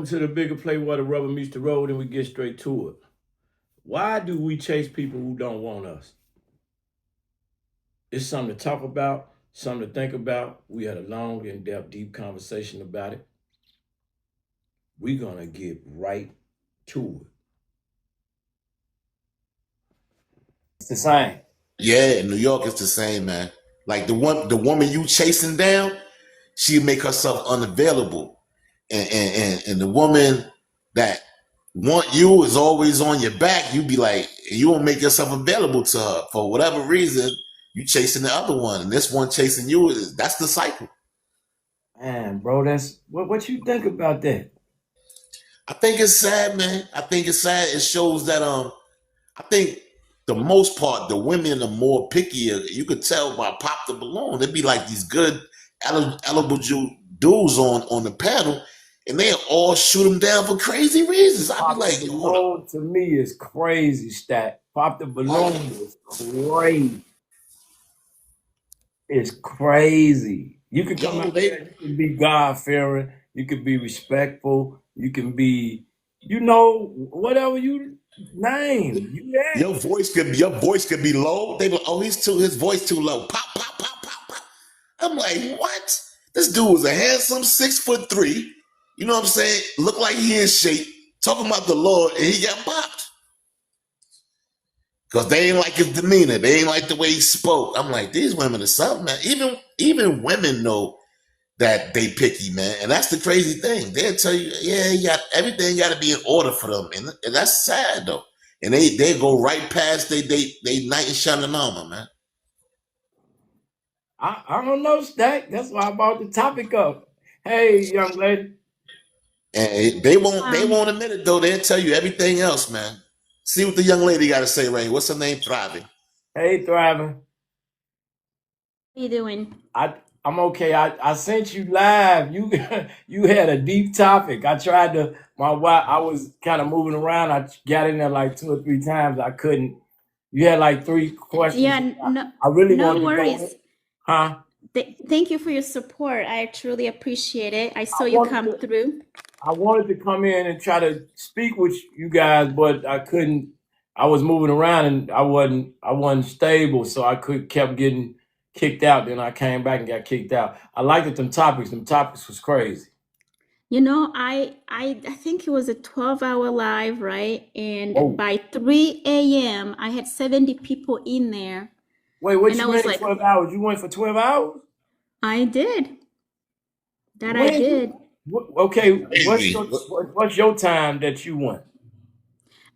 to the bigger play where the rubber meets the road and we get straight to it. Why do we chase people who don't want us? It's something to talk about, something to think about. We had a long, in-depth, deep conversation about it. We're going to get right to it. It's the same. Yeah, in New York, it's the same, man. Like the woman you chasing down, she make herself unavailable, and the woman that want you is always on your back. You be like, you won't make yourself available to her for whatever reason. You chasing the other one, and this one chasing you. That's the cycle. Man, bro, that's what you think about that? I think it's sad, man. I think it's sad. It shows that I think the most part, the women are more pickier. You could tell by Pop the Balloon. It'd be like these good, eligible dudes on the panel, and they all shoot them down for crazy reasons. I'd be like, yo, to me is crazy, Stat. Pop the Balloon is crazy. It's crazy. You could come out there, you can be God-fearing, you could be respectful, you can be, whatever you name. Your voice could be low. They be like, oh, his voice too low. Pop, pop, pop, pop, pop. I'm like, what? This dude was a handsome 6'3". You know what I'm saying? Look like he in shape, talking about the Lord, and he got popped. Because they ain't like his demeanor. They ain't like the way he spoke. I'm like, these women are something, man. Even women know that they picky, man. And that's the crazy thing. They'll tell you, yeah, everything got to be in order for them. And that's sad, though. And they go right past they knight in shining armor, man. I don't know, Stack. That's why I brought the topic up. Hey, young lady. And they won't admit it, though. They'll tell you everything else, man. See what the young lady got to say, Rain. What's her name? Thriving. Hey, Thriving. How you doing? I'm okay. I sent you live. You had a deep topic. I tried to. My wife. I was kind of moving around. I got in there like 2 or 3 times. I couldn't. You had like 3 questions. Yeah, no. I really no wanted worries. to go. Huh? Thank you for your support. I truly appreciate it. I saw you come through. I wanted to come in and try to speak with you guys, but I couldn't. I was moving around and I wasn't stable, so I kept getting kicked out. Then I came back and got kicked out. I liked them topics. Them topics was crazy. I think it was a 12-hour live, right? And by 3 a.m., I had 70 people in there. Wait, what you mean 12 hours? You went for 12 hours? I did. I did. Okay, what's your time that you went?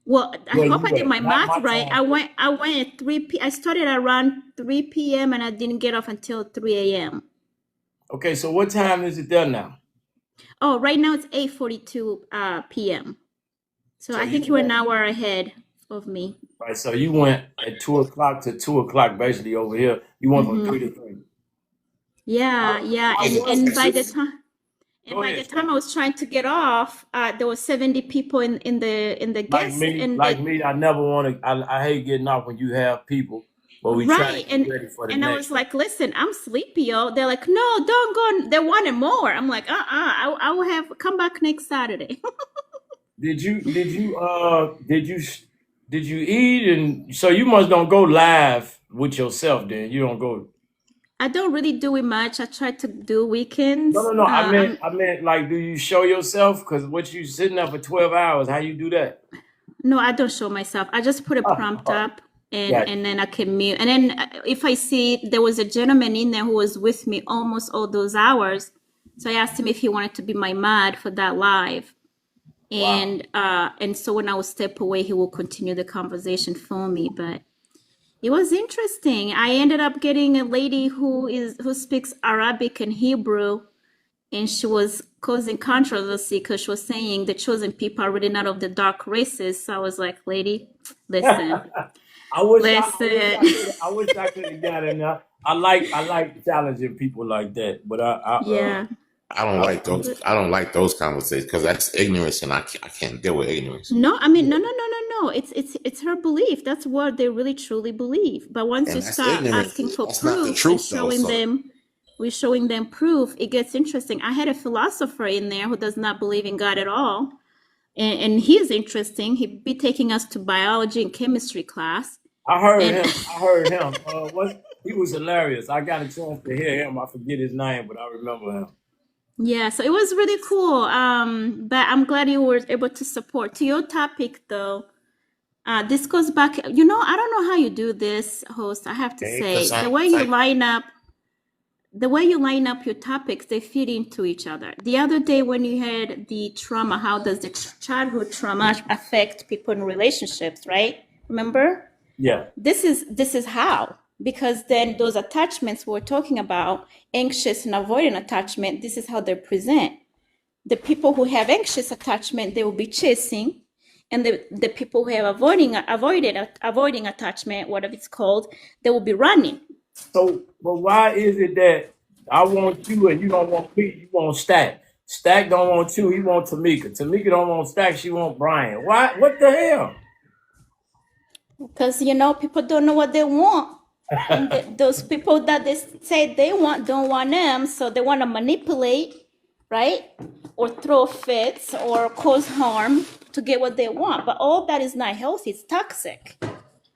Well, I hope I did my math right. I went at 3 p.m. I started around 3 p.m. and I didn't get off until 3 a.m. Okay, so what time is it there now? Oh, right now it's 8:42 p.m. So I think you were an hour ahead of me. Right, so you went at 2 o'clock to 2 o'clock basically over here. You went from 3 to 3. Yeah. And by the time I was trying to get off, there was 70 people in the guest. Me, I never want to. I hate getting off when you have people, but we try to get ready for the next. I was like, listen, I'm sleepy, yo. They're like, no, don't go. They wanted more. I'm like, I will come back next Saturday. Did you eat? And so you must don't go live with yourself. Then you don't go. I don't really do it much. I try to do weekends. No. I meant like, do you show yourself? Because what you sitting there for 12 hours, how you do that? No, I don't show myself. I just put a prompt up and then I can mute. And then if I see there was a gentleman in there who was with me almost all those hours. So I asked him if he wanted to be my mod for that live. And so when I would step away, he will continue the conversation for me. But it was interesting. I ended up getting a lady who speaks Arabic and Hebrew, and she was causing controversy because she was saying the chosen people are really not of the dark races. So I was like, lady, listen. I wish I could have got in there. I like challenging people like that, but I don't like those. I don't like those conversations because that's ignorance, and I can't deal with ignorance. No, I mean, no. It's her belief. That's what they really truly believe. But once you start asking for proof and showing them, we're showing them proof, it gets interesting. I had a philosopher in there who does not believe in God at all. And he's interesting. He'd be taking us to biology and chemistry class. I heard him. He was hilarious. I got a chance to hear him. I forget his name, but I remember him. Yeah, so it was really cool. But I'm glad you were able to support. To your topic, though, this goes back. I don't know how you do this, host. I have to say, the way you line up your topics, they fit into each other. The other day when you had the trauma, how does the childhood trauma affect people in relationships, right? Remember? Yeah. This is how, because then those attachments we're talking about, anxious and avoidant attachment, this is how they present. The people who have anxious attachment, they will be chasing, and the people who have avoiding attachment, whatever it's called, they will be running. So, but why is it that I want you and you don't want me? You want Stack. Stack don't want you. He want Tamika. Tamika don't want Stack. She want Brian. Why? What the hell? Because people don't know what they want. And those people that they say they want don't want them, so they want to manipulate, right? Or throw fits or cause harm to get what they want. But all that is not healthy. It's toxic.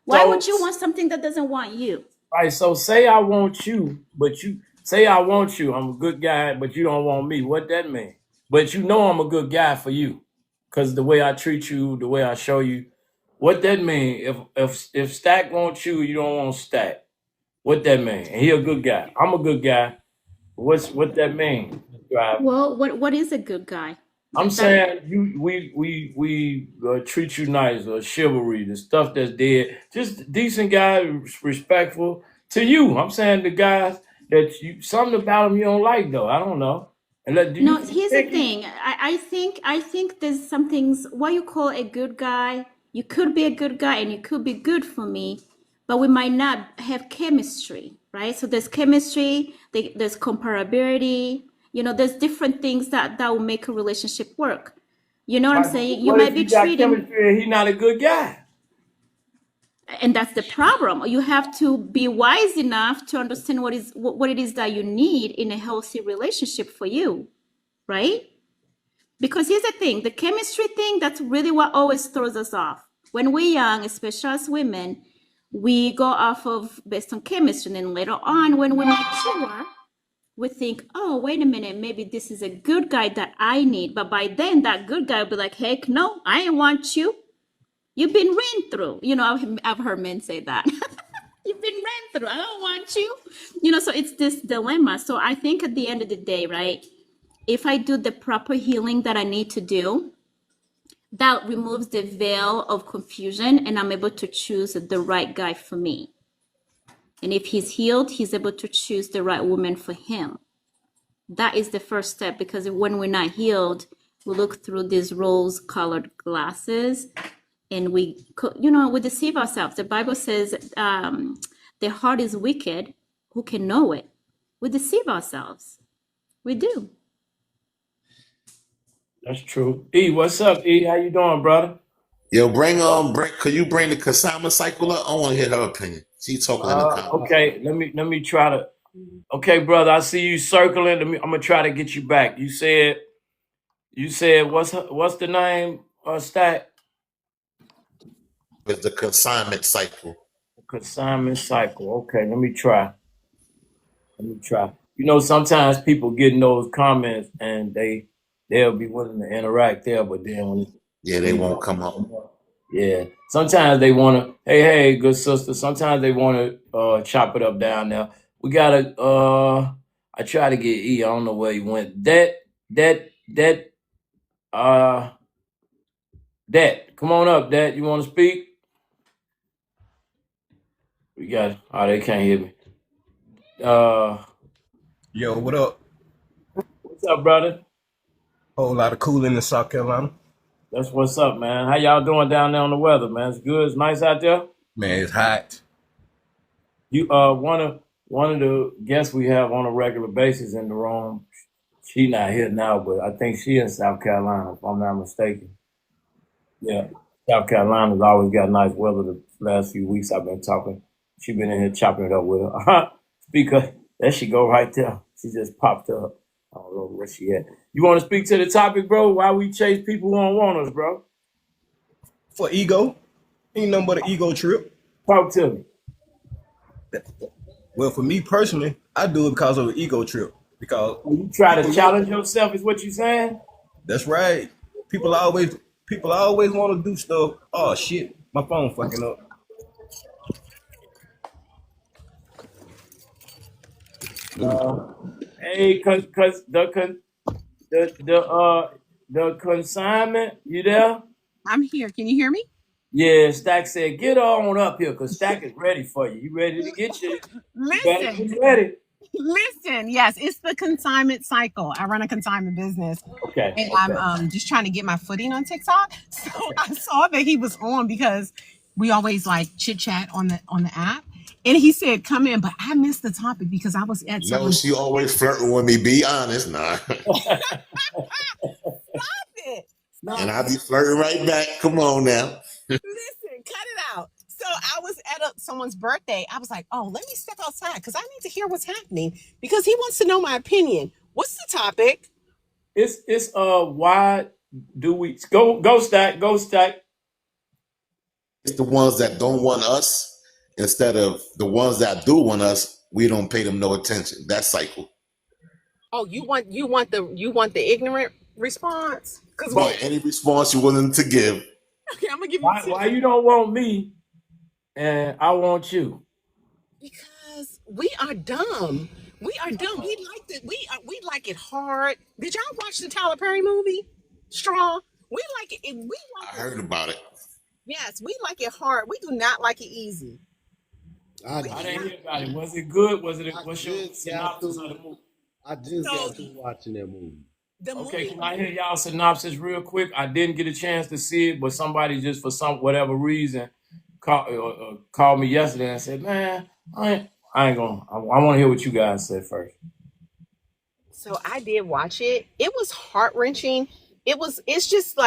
Why would you want something that doesn't want you? Right. So say I want you, but you say I want you. I'm a good guy, but you don't want me. What that mean? But you know I'm a good guy for you, because the way I treat you, the way I show you. What that mean? If Stack wants you, you don't want Stack. What that mean? And he a good guy. I'm a good guy. What that mean? Well, what is a good guy? I'm saying we treat you nice, or chivalry, the stuff that's dead. Just decent guy, respectful to you. I'm saying the guys that something about them you don't like though. I don't know. No, here's the thing. I think there's some things. What you call a good guy, you could be a good guy and you could be good for me, but we might not have chemistry, right? So there's chemistry, there's comparability, there's different things that will make a relationship work. You know what I'm saying? You might be treating. He's not a good guy. And that's the problem. You have to be wise enough to understand what it is that you need in a healthy relationship for you, right? Because here's the thing, the chemistry thing, that's really what always throws us off. When we're young, especially as women, we go off of based on chemistry. And then later on, when we mature, we think, oh, wait a minute, maybe this is a good guy that I need. But by then, that good guy will be like, heck no, I ain't want you. You've been ran through. I've heard men say that. You've been ran through. I don't want you. So it's this dilemma. So I think at the end of the day, right, if I do the proper healing that I need to do, that removes the veil of confusion and I'm able to choose the right guy for me. And if he's healed, he's able to choose the right woman for him. That is the first step, because when we're not healed, we look through these rose-colored glasses and we deceive ourselves. The Bible says the heart is wicked. Who can know it? We deceive ourselves. We do. That's true. E, what's up, E? How you doing, brother? Yo, could you bring the Consignment Cycle up? I want to hear her opinion. She's talking in the comments. Okay, let me try to. Okay, brother, I see you circling. I'm gonna try to get you back. You said what's the name? Stack. With the Consignment Cycle. Consignment Cycle. Okay, let me try. Sometimes people get in those comments and they'll be willing to interact there, but then when they won't come up. Yeah. Sometimes they want to, hey, good sister. Sometimes they want to chop it up down there. We got to, I try to get E. I don't know where he went. That. Come on up, That. You want to speak? We got it. Oh, they can't hear me. Yo, what up? What's up, brother? Whole lot of cooling in South Carolina. That's what's up, man. How y'all doing down there on the weather, man? It's good. It's nice out there. Man, it's hot. You one of the guests we have on a regular basis in the room. She not here now, but I think she in South Carolina, if I'm not mistaken. Yeah, South Carolina's always got nice weather. The last few weeks I've been talking. She been in here chopping it up with her. Speaker, there she go right there. She just popped up. I don't know where she at. You want to speak to the topic, bro? Why we chase people who don't want us, bro? For ego. Ain't nothing but an ego trip. Talk to me. Well, for me personally, I do it because of an ego trip. Because you try to challenge yourself, is what you saying? That's right. People always want to do stuff. Oh shit, my phone fucking up. Hey, cause the consignment, you there? I'm here. Can you hear me? Yeah, Stack said, get on up here, cause Stack is ready for you. You ready to get you? You better get ready. Listen, yes, it's the Consignment Cycle. I run a consignment business. Okay. And I'm just trying to get my footing on TikTok. So I saw that he was on because we always like chit chat on the app. And he said, come in, but I missed the topic because I was at No, she always flirting with me, be honest. Nah. Stop it. And I be flirting right back. Come on now. Listen, cut it out. So I was at someone's birthday. I was like, oh, let me step outside because I need to hear what's happening because he wants to know my opinion. What's the topic? It's why do we go Stack? It's the ones that don't want us instead of the ones that do want us. We don't pay them no attention. That cycle. Oh, you want the ignorant response? But any response you're willing to give. Okay, I'm gonna give you. Why you don't want me and I want you? Because we are dumb. We are dumb. We like it hard. Did y'all watch the Tyler Perry movie, Straw? We like it. I heard about it. Yes, we like it hard. We do not like it easy. I didn't hear about it. Was it good? What's your synopsis of the movie? I just got through watching that movie. Okay, can I hear y'all synopsis real quick? I didn't get a chance to see it, but somebody just for whatever reason called me yesterday and said, "Man, I ain't gonna. I want to hear what you guys said first." So I did watch it. It was heart-wrenching. It's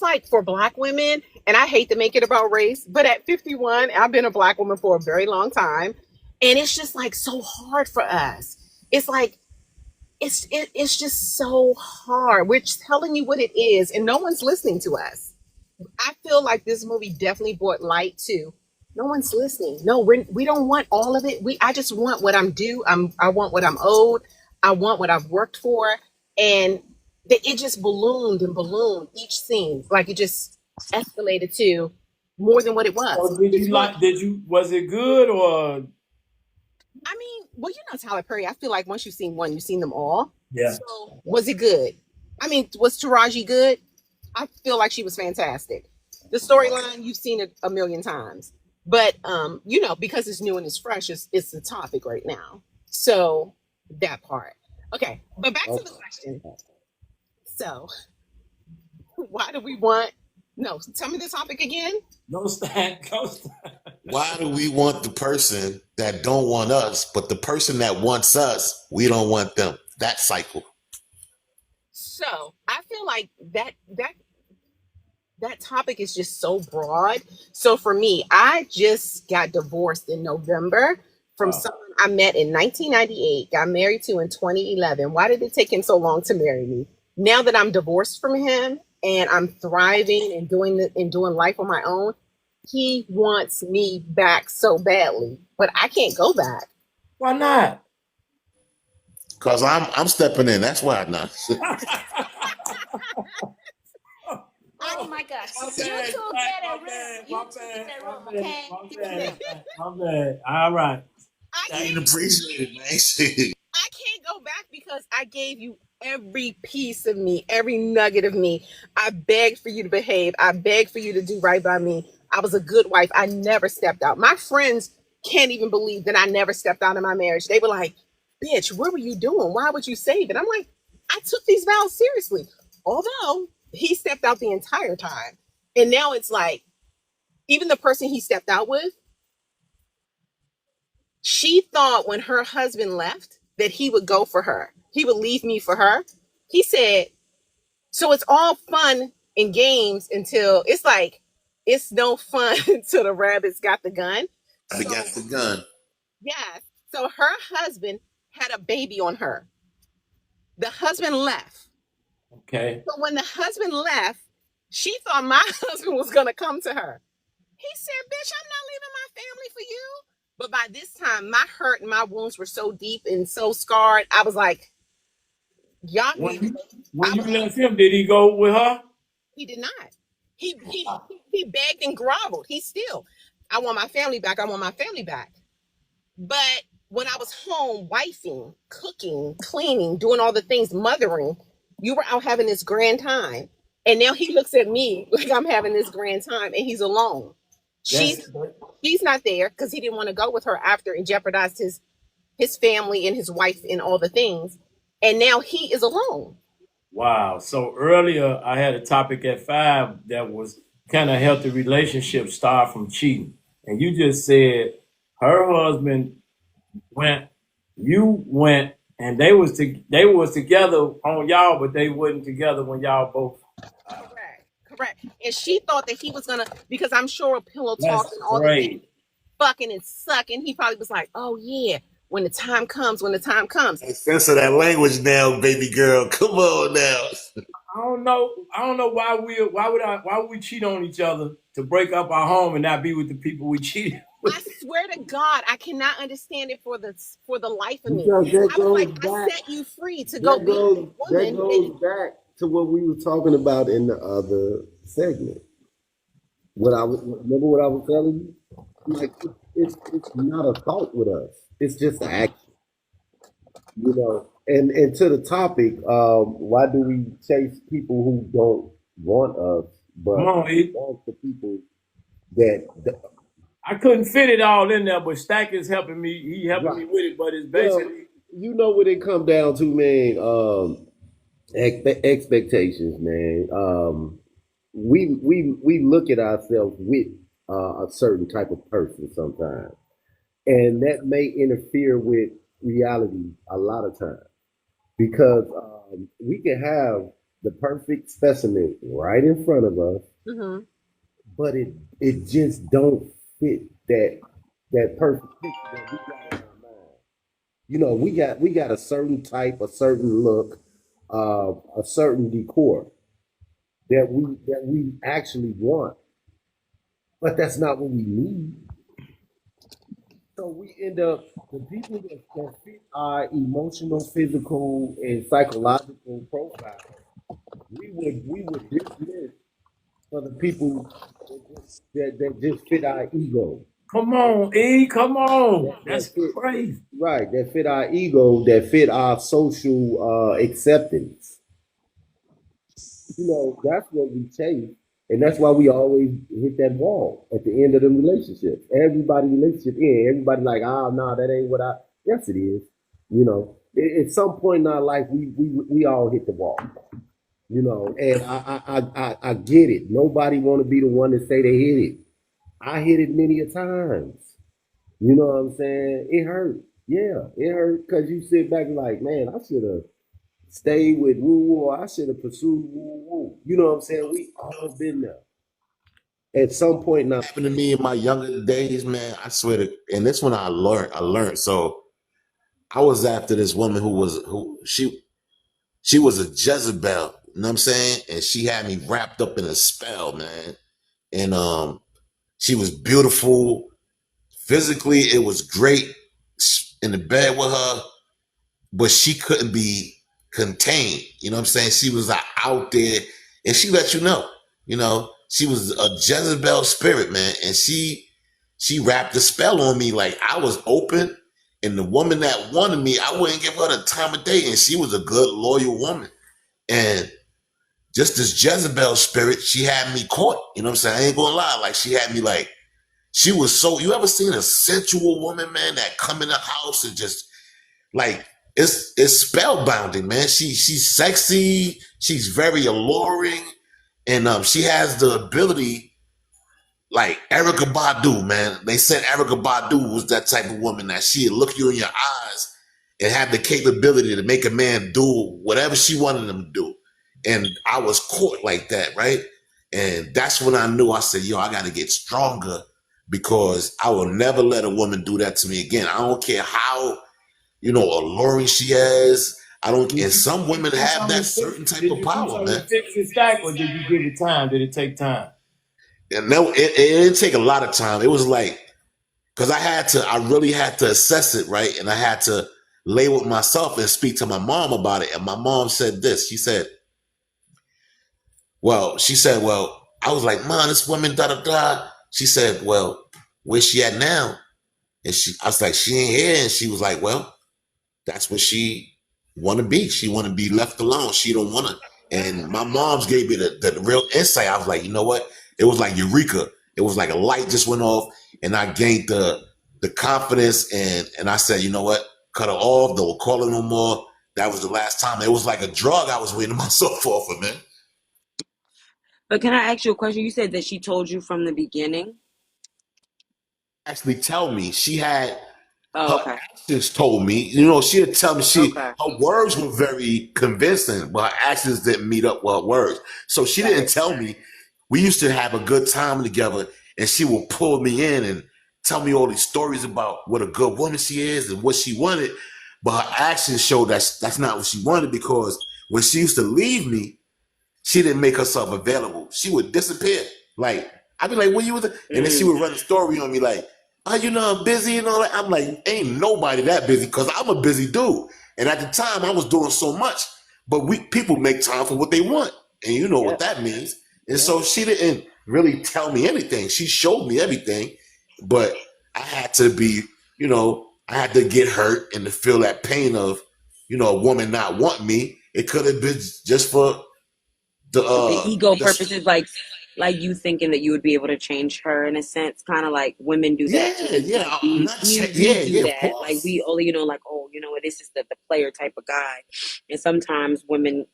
like for Black women, and I hate to make it about race, but at 51, I've been a Black woman for a very long time, and it's just like so hard for us. It's like it's just so hard. We're just telling you what it is, and no one's listening to us. I feel like this movie definitely brought light to. No one's listening. No, we don't want all of it. I just want what I'm due. I want what I'm owed. I want what I've worked for, and it just ballooned and ballooned each scene. Like it just escalated to more than what it was. So was it good or? I mean, well, you know Tyler Perry. I feel like once you've seen one, you've seen them all. Yeah. So was it good? I mean, was Taraji good? I feel like she was fantastic. The storyline, you've seen it a million times. But, because it's new and it's fresh, it's the topic right now. So that part. Okay, but back to the question. So why do we want... No, tell me the topic again. Go Stack. Why do we want the person that don't want us, but the person that wants us, we don't want them? That cycle. So I feel like that topic is just so broad. So for me, I just got divorced in November from someone I met in 1998, got married to in 2011. Why did it take him so long to marry me? Now that I'm divorced from him and I'm thriving and doing life on my own, he wants me back so badly, but I can't go back. Why not? Because I'm stepping in. That's why not. Oh my gosh. You two get a room. You two get a room, okay? My bad. All right. I ain't appreciate it, man. I can't go back because I gave you every piece of me, every nugget of me. I begged for you to behave. I begged for you to do right by me. I was a good wife. I never stepped out. My friends can't even believe that I never stepped out in my marriage. They were like, bitch, what were you doing? Why would you save it? I'm like, I took these vows seriously. Although he stepped out the entire time. And now it's like, even the person he stepped out with, she thought when her husband left that he would go for her. He would leave me for her. He said, so it's all fun and games until it's like, it's no fun until the rabbit's got the gun. I got the gun. Yeah. So her husband had a baby on her. The husband left. Okay. So when the husband left, she thought my husband was going to come to her. He said, bitch, I'm not leaving my family for you. But by this time, my hurt and my wounds were so deep and so scarred. I was like, y'all When need you left him, did he go with her? He did not. He begged and groveled. He still, I want my family back. I want my family back. But when I was home, wifing, cooking, cleaning, doing all the things, mothering, you were out having this grand time. And now he looks at me like I'm having this grand time and he's alone. She's not there because he didn't want to go with her after and jeopardized his family and his wife and all the things. And now he is alone. Wow. So earlier I had a topic at 5 that was kind of healthy relationships start from cheating. And you just said her husband went, you went, and they was together on y'all, but they wasn't together when y'all both. Correct. And she thought that he was gonna, because I'm sure pillow talk and all the things, fucking and sucking. He probably was like, oh yeah, when the time comes. Hey, censor that language now, baby girl. Come on now. I don't know why would we cheat on each other to break up our home and not be with the people we cheated with? I swear to God, I cannot understand it for the life of me. Because that I was goes like, back. I set you free to go be with a That woman. goes back to what we were talking about in the other segment. Remember what I was telling you? Like, it's not a thought with us. It's just an action. You know, and to the topic, why do we chase people who don't want us, but Come on, E. want the people that I couldn't fit it all in there, but Stack is helping me. He helping me with it, but it's basically, you know what it come down to, man. Expectations, man. We look at ourselves with a certain type of person sometimes, and that may interfere with reality a lot of times because we can have the perfect specimen right in front of us, but it just don't fit that perfect picture that we got in our mind. You know, we got a certain type, a certain look, a certain decor that we actually want, but that's not what we need. So we end up the people that fit our emotional, physical, and psychological profile. We would dismiss for the people that just fit our ego. come on, E, come on. That's crazy. Right, that fit our ego, that fit our social acceptance. You know, that's what we chase. And that's why we always hit that wall at the end of the relationship. Everybody relationship in, everybody like, no, that ain't what yes it is. You know, at some point in our life, we all hit the wall. You know, and I get it. Nobody want to be the one to say they hit it. I hit it many a times. You know what I'm saying? It hurt. Yeah, it hurt because you sit back and like, man, I should have stayed with woo-woo, or I should have pursued woo-woo. You know what I'm saying? We all been there. At some point now. Happened to me in my younger days, man. I swear to, and this one I learned. So I was after this woman who she was a Jezebel, you know what I'm saying? And she had me wrapped up in a spell, man. And she was beautiful. Physically, it was great in the bed with her, but she couldn't be contained. You know what I'm saying? She was like out there, and she let you know, she was a Jezebel spirit, man. And she wrapped a spell on me. Like I was open, and the woman that wanted me, I wouldn't give her the time of day. And she was a good, loyal woman. And just this Jezebel spirit, she had me caught. You know what I'm saying? I ain't gonna lie. Like she had me like, she was so, you ever seen a sensual woman, man, that come in the house and just like, it's spellbinding, man. She's sexy. She's very alluring. And she has the ability, like Erykah Badu, man. They said Erykah Badu was that type of woman that she'd look you in your eyes and have the capability to make a man do whatever she wanted him to do. And I was caught like that, right? And that's when I knew, I said, yo, I got to get stronger because I will never let a woman do that to me again. I don't care how alluring she is. I don't. And some women have that certain type Did of you do power, something man. to fix it, Stack, or did you give it time? Did it take time? And no, it didn't take a lot of time. It was like, because I really had to assess it, right? And I had to lay with myself and speak to my mom about it. And my mom said this. She said, well, I was like, Mom, this woman, da da da. She said, well, where's she at now? And I was like, she ain't here. And she was like, well, that's what she want to be. She want to be left alone. She don't want to. And my mom's gave me the real insight. I was like, you know what? It was like eureka. It was like a light just went off, and I gained the confidence. And I said, you know what? Cut her off. Don't call her no more. That was the last time. It was like a drug I was weaning myself off of, man. But can I ask you a question? You said that she told you from the beginning. Actually, tell me she had. Oh, Her okay. actions told me, she'd tell me Okay. her words were very convincing, but her actions didn't meet up with her words. So she didn't tell me. We used to have a good time together, and she would pull me in and tell me all these stories about what a good woman she is and what she wanted. But her actions showed that's not what she wanted, because when she used to leave me, she didn't make herself available. She would disappear. Like, I'd be like, "Where you was?" And then she would run a story on me like, "Oh, I'm busy and all that." I'm like, ain't nobody that busy, because I'm a busy dude. And at the time, I was doing so much. But people make time for what they want, and you know what that means. And so she didn't really tell me anything. She showed me everything, but I had to be, I had to get hurt and to feel that pain of, a woman not wanting me. It could have been just for the ego purposes, like you thinking that you would be able to change her in a sense, kind of like women do that too. Yeah. Like we do that. Like we only, like, oh, this is the player type of guy. And sometimes women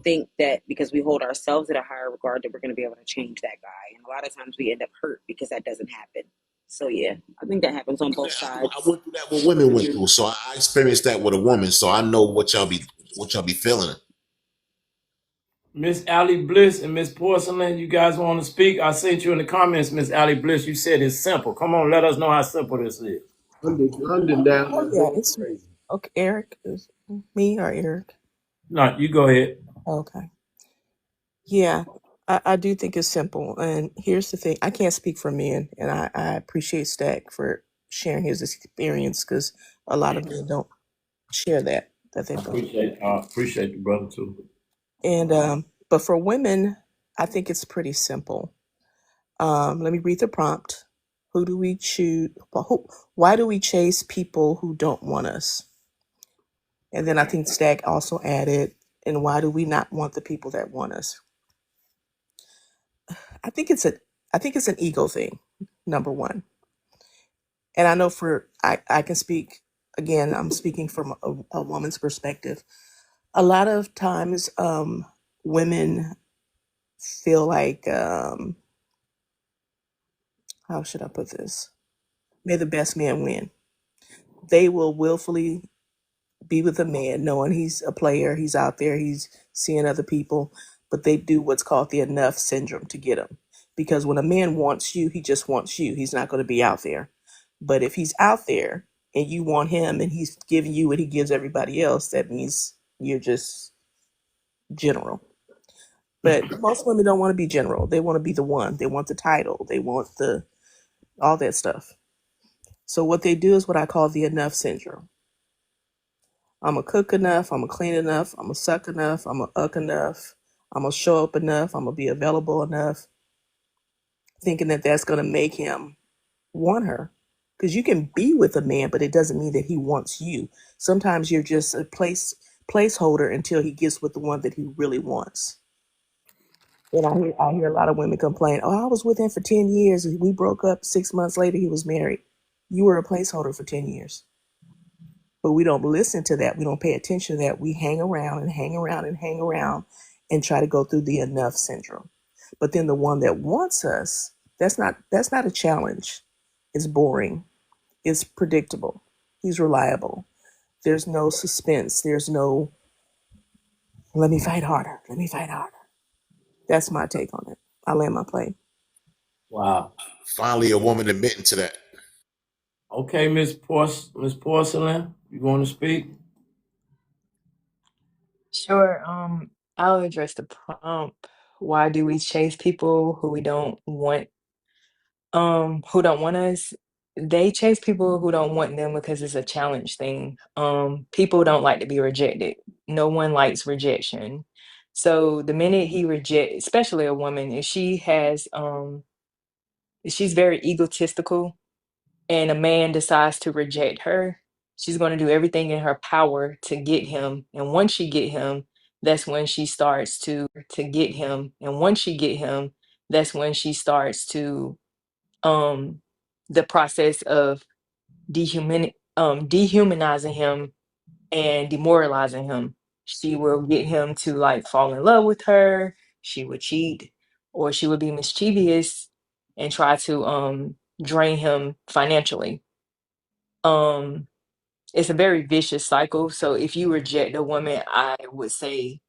think that because we hold ourselves at a higher regard that we're going to be able to change that guy. And a lot of times we end up hurt because that doesn't happen. So yeah, I think that happens on both sides. I went through that what women went through, so I experienced that with a woman. So I know what y'all be feeling. Miss Allie Bliss and Miss Porcelain, you guys want to speak? I sent you in the comments, Miss Allie Bliss. You said it's simple. Come on, let us know how simple this is. London down there. Oh yeah, it's okay. Eric, is me or Eric? No, you go ahead. Okay. Yeah, I do think it's simple. And here's the thing: I can't speak for men, and I appreciate Stack for sharing his experience, because a lot of men don't share that they don't. I appreciate the brother too. And but for women, I think it's pretty simple. Let me read the prompt. Who do we choose? Why do we chase people who don't want us? And then I think Stack also added, and why do we not want the people that want us? I think it's an ego thing, number one. And I know I can speak, again, I'm speaking from a woman's perspective. A lot of times women feel like, how should I put this? May the best man win. They will willfully be with a man knowing he's a player, he's out there, he's seeing other people, but they do what's called the enough syndrome to get him. Because when a man wants you, he just wants you. He's not going to be out there. But if he's out there and you want him and he's giving you what he gives everybody else, that means you're just general. But most women don't want to be general. They want to be the one. They want the title. They want all that stuff. So what they do is what I call the enough syndrome. I'm going to cook enough. I'm going to clean enough. I'm going to suck enough. I'm going to uck enough. I'm going to show up enough. I'm going to be available enough. Thinking that that's going to make him want her. Because you can be with a man, but it doesn't mean that he wants you. Sometimes you're just a placeholder until he gets with the one that he really wants. And I hear a lot of women complain, oh, I was with him for 10 years. We broke up 6 months later, he was married. You were a placeholder for 10 years. But we don't listen to that. We don't pay attention to that. We hang around and hang around and hang around and try to go through the enough syndrome. But then the one that wants us, that's not a challenge. It's boring. It's predictable. He's reliable. There's no suspense. There's no, let me fight harder. Let me fight harder. That's my take on it. I land my plane. Wow. Finally, a woman admitting to that. Okay, Miss Porcelain, you want to speak? Sure. I'll address the prompt. Why do we chase people who we don't want, who don't want us? They chase people who don't want them because it's a challenge thing. People don't like to be rejected. No one likes rejection. So the minute he reject, especially a woman, if she's very egotistical and a man decides to reject her, she's going to do everything in her power to get him. And once she get him, that's when she starts to get him. And once she get him, that's when she starts to um the process of dehumanizing him and demoralizing him. She will get him to like fall in love with her. She would cheat, or she would be mischievous and try to drain him financially. um it's a very vicious cycle. So if you reject a woman, I would say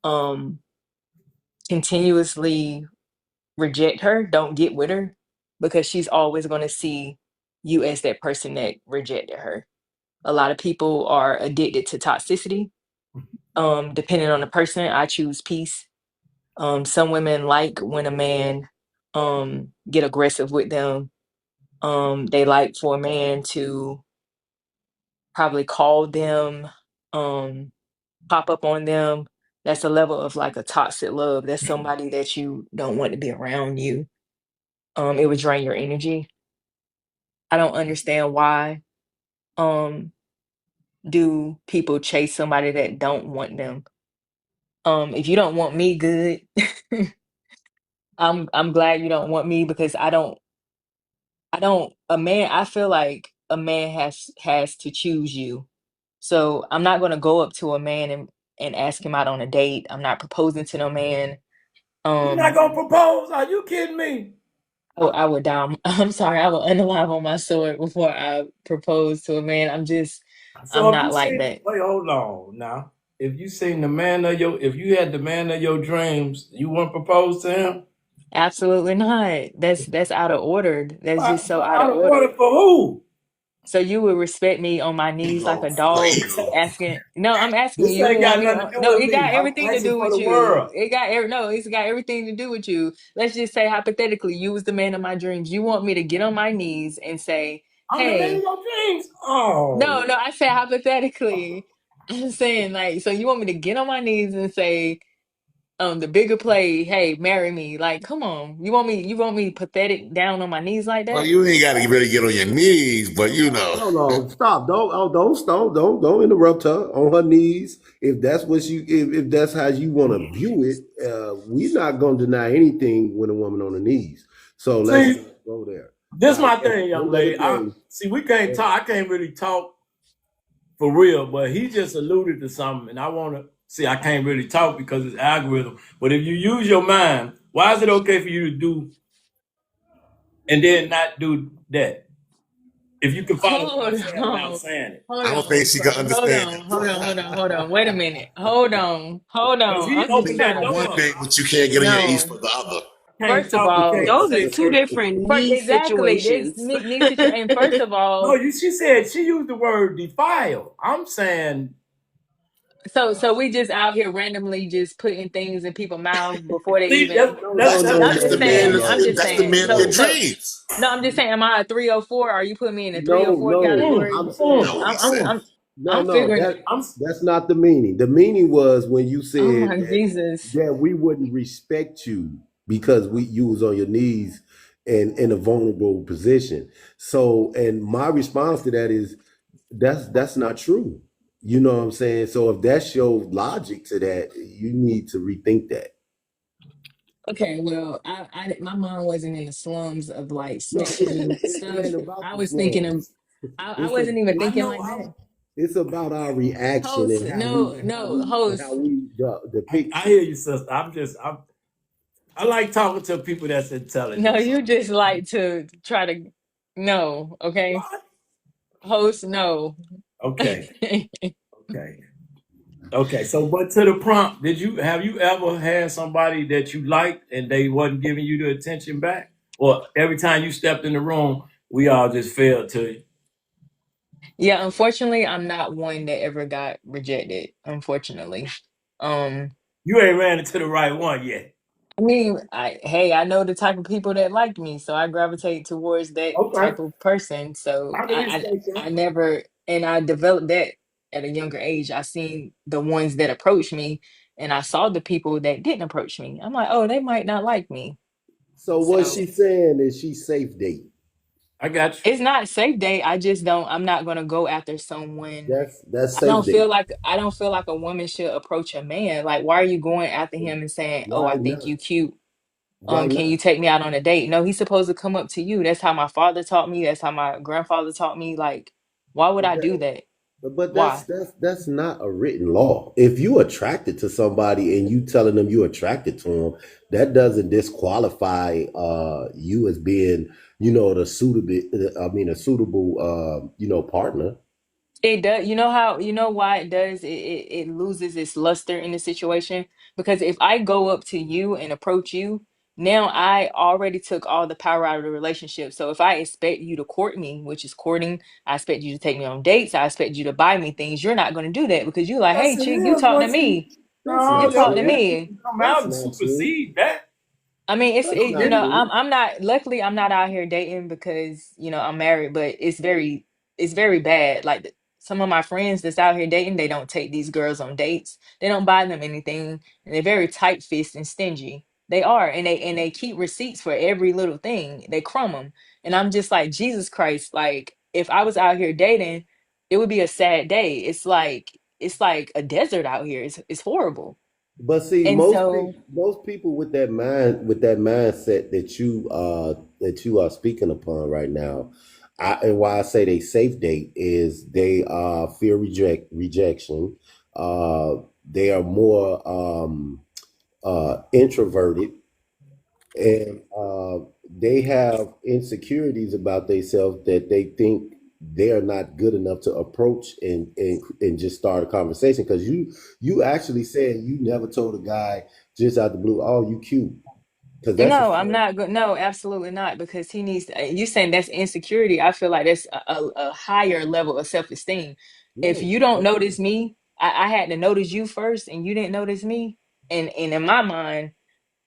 um continuously reject her, don't get with her, because she's always going to see you as that person that rejected her. A lot of people are addicted to toxicity. Depending on the person, I choose peace. Some women like when a man get aggressive with them. They like for a man to probably call them, um pop up on them. That's a level of like a toxic love. That's somebody that you don't want to be around you. It would drain your energy. I don't understand why um do people chase somebody that don't want them. If you don't want me, good. I'm glad you don't want me, because I don't a man I feel like a man has to choose you. So I'm not gonna go up to a man and ask him out on a date. I'm not proposing to no man. You're not Um gonna propose? Are you kidding me? I would die. I'm sorry, I would unalive on my sword before I propose to a man. I'm So if you not like seen, that. wait, hold on now. If you seen the man of your, if you had the man of your dreams, you wouldn't propose to him? Absolutely not. That's out of order. That's just so out of Out of order order. for who? So you would respect me on my knees like a dog asking, no, I'm asking This you, you ain't would want got me nothing to to, do no, with it me. got I'm everything to asking do for with the you. world. No, it's got everything to do with you. Let's just say hypothetically, you was the man of my dreams. You want me to get on my knees and say, I'm the man of hey, your dreams. Oh, no, I said hypothetically. I'm saying like, so you want me to get on my knees and say, the bigger play, hey, marry me. Like, come on. You want me pathetic down on my knees like Well, that? you ain't got to really get on your knees, but you know. Hold on, stop! Don't interrupt her on her knees. If that's what if that's how you want to view it, we're not gonna deny anything when a woman on the knees. So let's see, not go there. this my At thing, the young end of the lady. I day, see we can't talk. I can't really talk for real, but he just alluded to something, and I want to see. I can't really talk because it's algorithm. But if you use your mind, why is it okay for you to do and then not do that? If you can follow what I'm Hold saying without on. saying it, Hold I don't think on. she can Hold understand on. Hold on. Hold on. Hold on. Wait a it. minute. Hold on. Hold because on. he I'm just You opened trying that want to one door. thing, but you can't get on your knees no. for the other. Can't First of talk and all, can't Those are say two certain. different knee exactly. This situations. knee situation. And first of No, all, you. She said she used the word defile. I'm saying, so we just out here randomly just putting things in people's mouths before they see, even. no, That's no, the no, I'm that's no, the just no, man. saying. I'm no, just That's the saying. man of your no, dreams. No, I'm just saying. Am I a 304? Are you putting me in a no, 304 no. category? I'm saying No, he I'm said. I'm no, I'm no. figuring. I'm. That's not the meaning. The meaning was when you Oh said my Jesus. that we wouldn't respect you because you was on your knees and in a vulnerable position. So, and my response to that is that's not true. You know what I'm saying? So if that's your logic to that, you need to rethink that. Okay, well, my mom wasn't in the slums of like No, snatching it stuff. ain't about I the was thinking of, slums. I It's a, wasn't even it's I thinking know. like that. it's about our reaction Host, and no, no, how host. we depict I you. hear you, sister. I like talking to people that's No, intelligent. So you just like to try to, no, okay? what? Host, no. Okay, okay, okay. So, but to the prompt, have you ever had somebody that you liked and they wasn't giving you the attention back, or every time you stepped in the room, we all just failed to you? Yeah, unfortunately, I'm not one that ever got rejected, unfortunately. Um, You ain't ran into the right one yet. I mean, I know the type of people that like me, so I gravitate towards that Okay. type of person. So I can respect I that. never, and I developed that at a younger age. I seen the ones that approached me, and I saw the people that didn't approach me. I'm like, oh, they might not like me. So what So she's saying is she safe date. I got you. it's not safe date. I just don't. I'm not gonna go after someone. That's safe date. I don't feel like a woman should approach a man. Like, why are you going after him and saying, "Oh, I Why think not? you cute. Why Can you not? take me out on a date?" No, he's supposed to come up to you. That's how my father taught me. That's how my grandfather taught me. Like, why would But I do that, that? but Why? that's not a written law. If you attracted to somebody and you telling them you attracted to them, that doesn't disqualify you as being, the suitable. I mean, a suitable, partner. It does. You know how, you know why it does? It loses its luster in the situation. Because if I go up to you and approach you, now I already took all the power out of the relationship. So if I expect you to court me, which is courting, I expect you to take me on dates, I expect you to buy me things, you're not going to do that because you're like, Yes, hey, it chick, you is. talk to Once you, me. That's no, You not your talk to true. feelings me. can come That's out and not true. supersede that. I mean, That's That's not true. I'm not, luckily I'm not out here dating because, I'm married, but it's very bad. Like some of my friends that's out here dating, they don't take these girls on dates. They don't buy them anything, and they're very tight-fisted and stingy. They are, and they keep receipts for every little thing. They crumb them. And I'm just like, Jesus Christ, like if I was out here dating, it would be a sad day. It's like a desert out here. It's horrible. But see, And so most people with that mindset that you are speaking upon right now, and why I say they safe date is they fear rejection. They are more introverted, and they have insecurities about themselves that they think they are not good enough to approach and just start a conversation. Because you actually said you never told a guy just out the blue, "Oh, you cute," because that's a no, I'm fair. not good. No, absolutely not. Because he needs to, you saying that's insecurity. I feel like that's a higher level of self-esteem. If No, you don't that's notice me, I had to notice you first and you didn't notice me. And in my mind,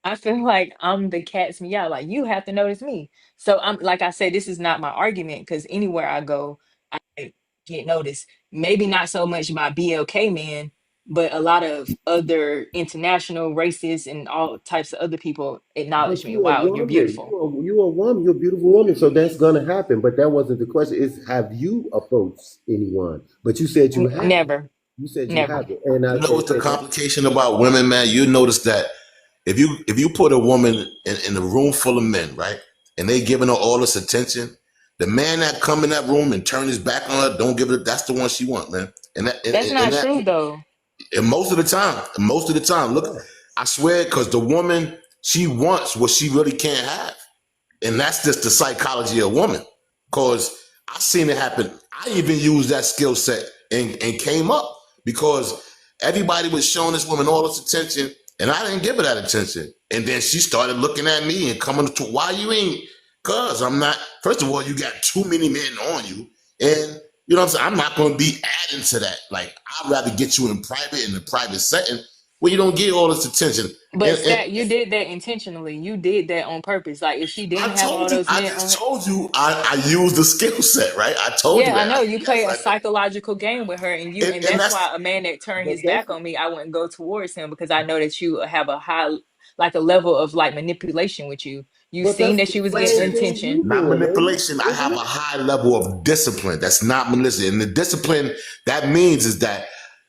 I feel like I'm the cat's meow. Like you have to notice me. So I'm like I said, this is not my argument because anywhere I go, I get noticed. Maybe not so much by BLK men, but a lot of other international races and all types of other people acknowledge But me. you a Wow, you're woman. beautiful. You a woman. You're a beautiful woman. So that's gonna happen. But that wasn't the question. Is have you approached anyone? But you said you haven't. Never, You said you never. haven't. And I You know what's the and complication about women, man? You notice that if you put a woman in a room full of men, right, and they giving her all this attention, the man that come in that room and turn his back on her, don't give it. That's the one she want, man. And that That's and not that true though. and most of the time, look, yeah. I swear, because the woman she wants what she really can't have. And that's just the psychology of woman. Cause I seen it happen. I even used that skill set and came up because everybody was showing this woman all this attention and I didn't give her that attention. And then she started looking at me and coming to why you ain't, cause I'm not, first of all, you got too many men on you. And you know what I'm saying? I'm not gonna be adding to that. Like I'd rather get you in a private setting where you don't get all this attention. But And Stat, you did that intentionally. You did that on purpose. Like if she didn't I have all told you, those I men on just her, told you I used the skill set, right? I told you yeah, I that. know you play Yes, a I know. psychological game with her, and And that's that's why a man that turned But his that's back on me, I wouldn't go towards him because I know that you have a high, like a level of like manipulation with you. You but seen that's that the she was getting same listen, thing attention. you not doing, manipulation. I isn't have a it? high level of discipline. That's not manipulation. And the discipline that means is that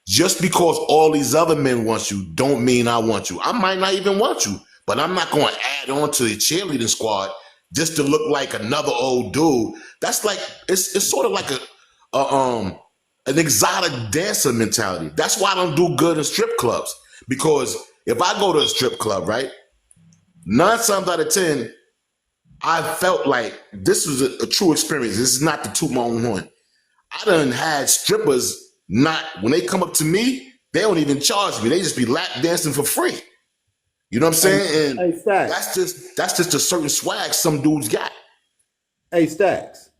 just because all these other men want you, don't mean I want you. I might not even want you, but I'm not going to add on to the cheerleading squad just to look like another old dude. That's like it's sort of like a an exotic dancer mentality. That's why I don't do good in strip clubs because if I go to a strip club, right, 9 times out of 10, I felt like this was a true experience. This is not the toot my own horn. I done had strippers not when they come up to me, they don't even charge me. They just be lap dancing for free. You know what I'm Hey, saying? And hey, Stacks. that's just a certain swag some dudes got. Hey, Stacks.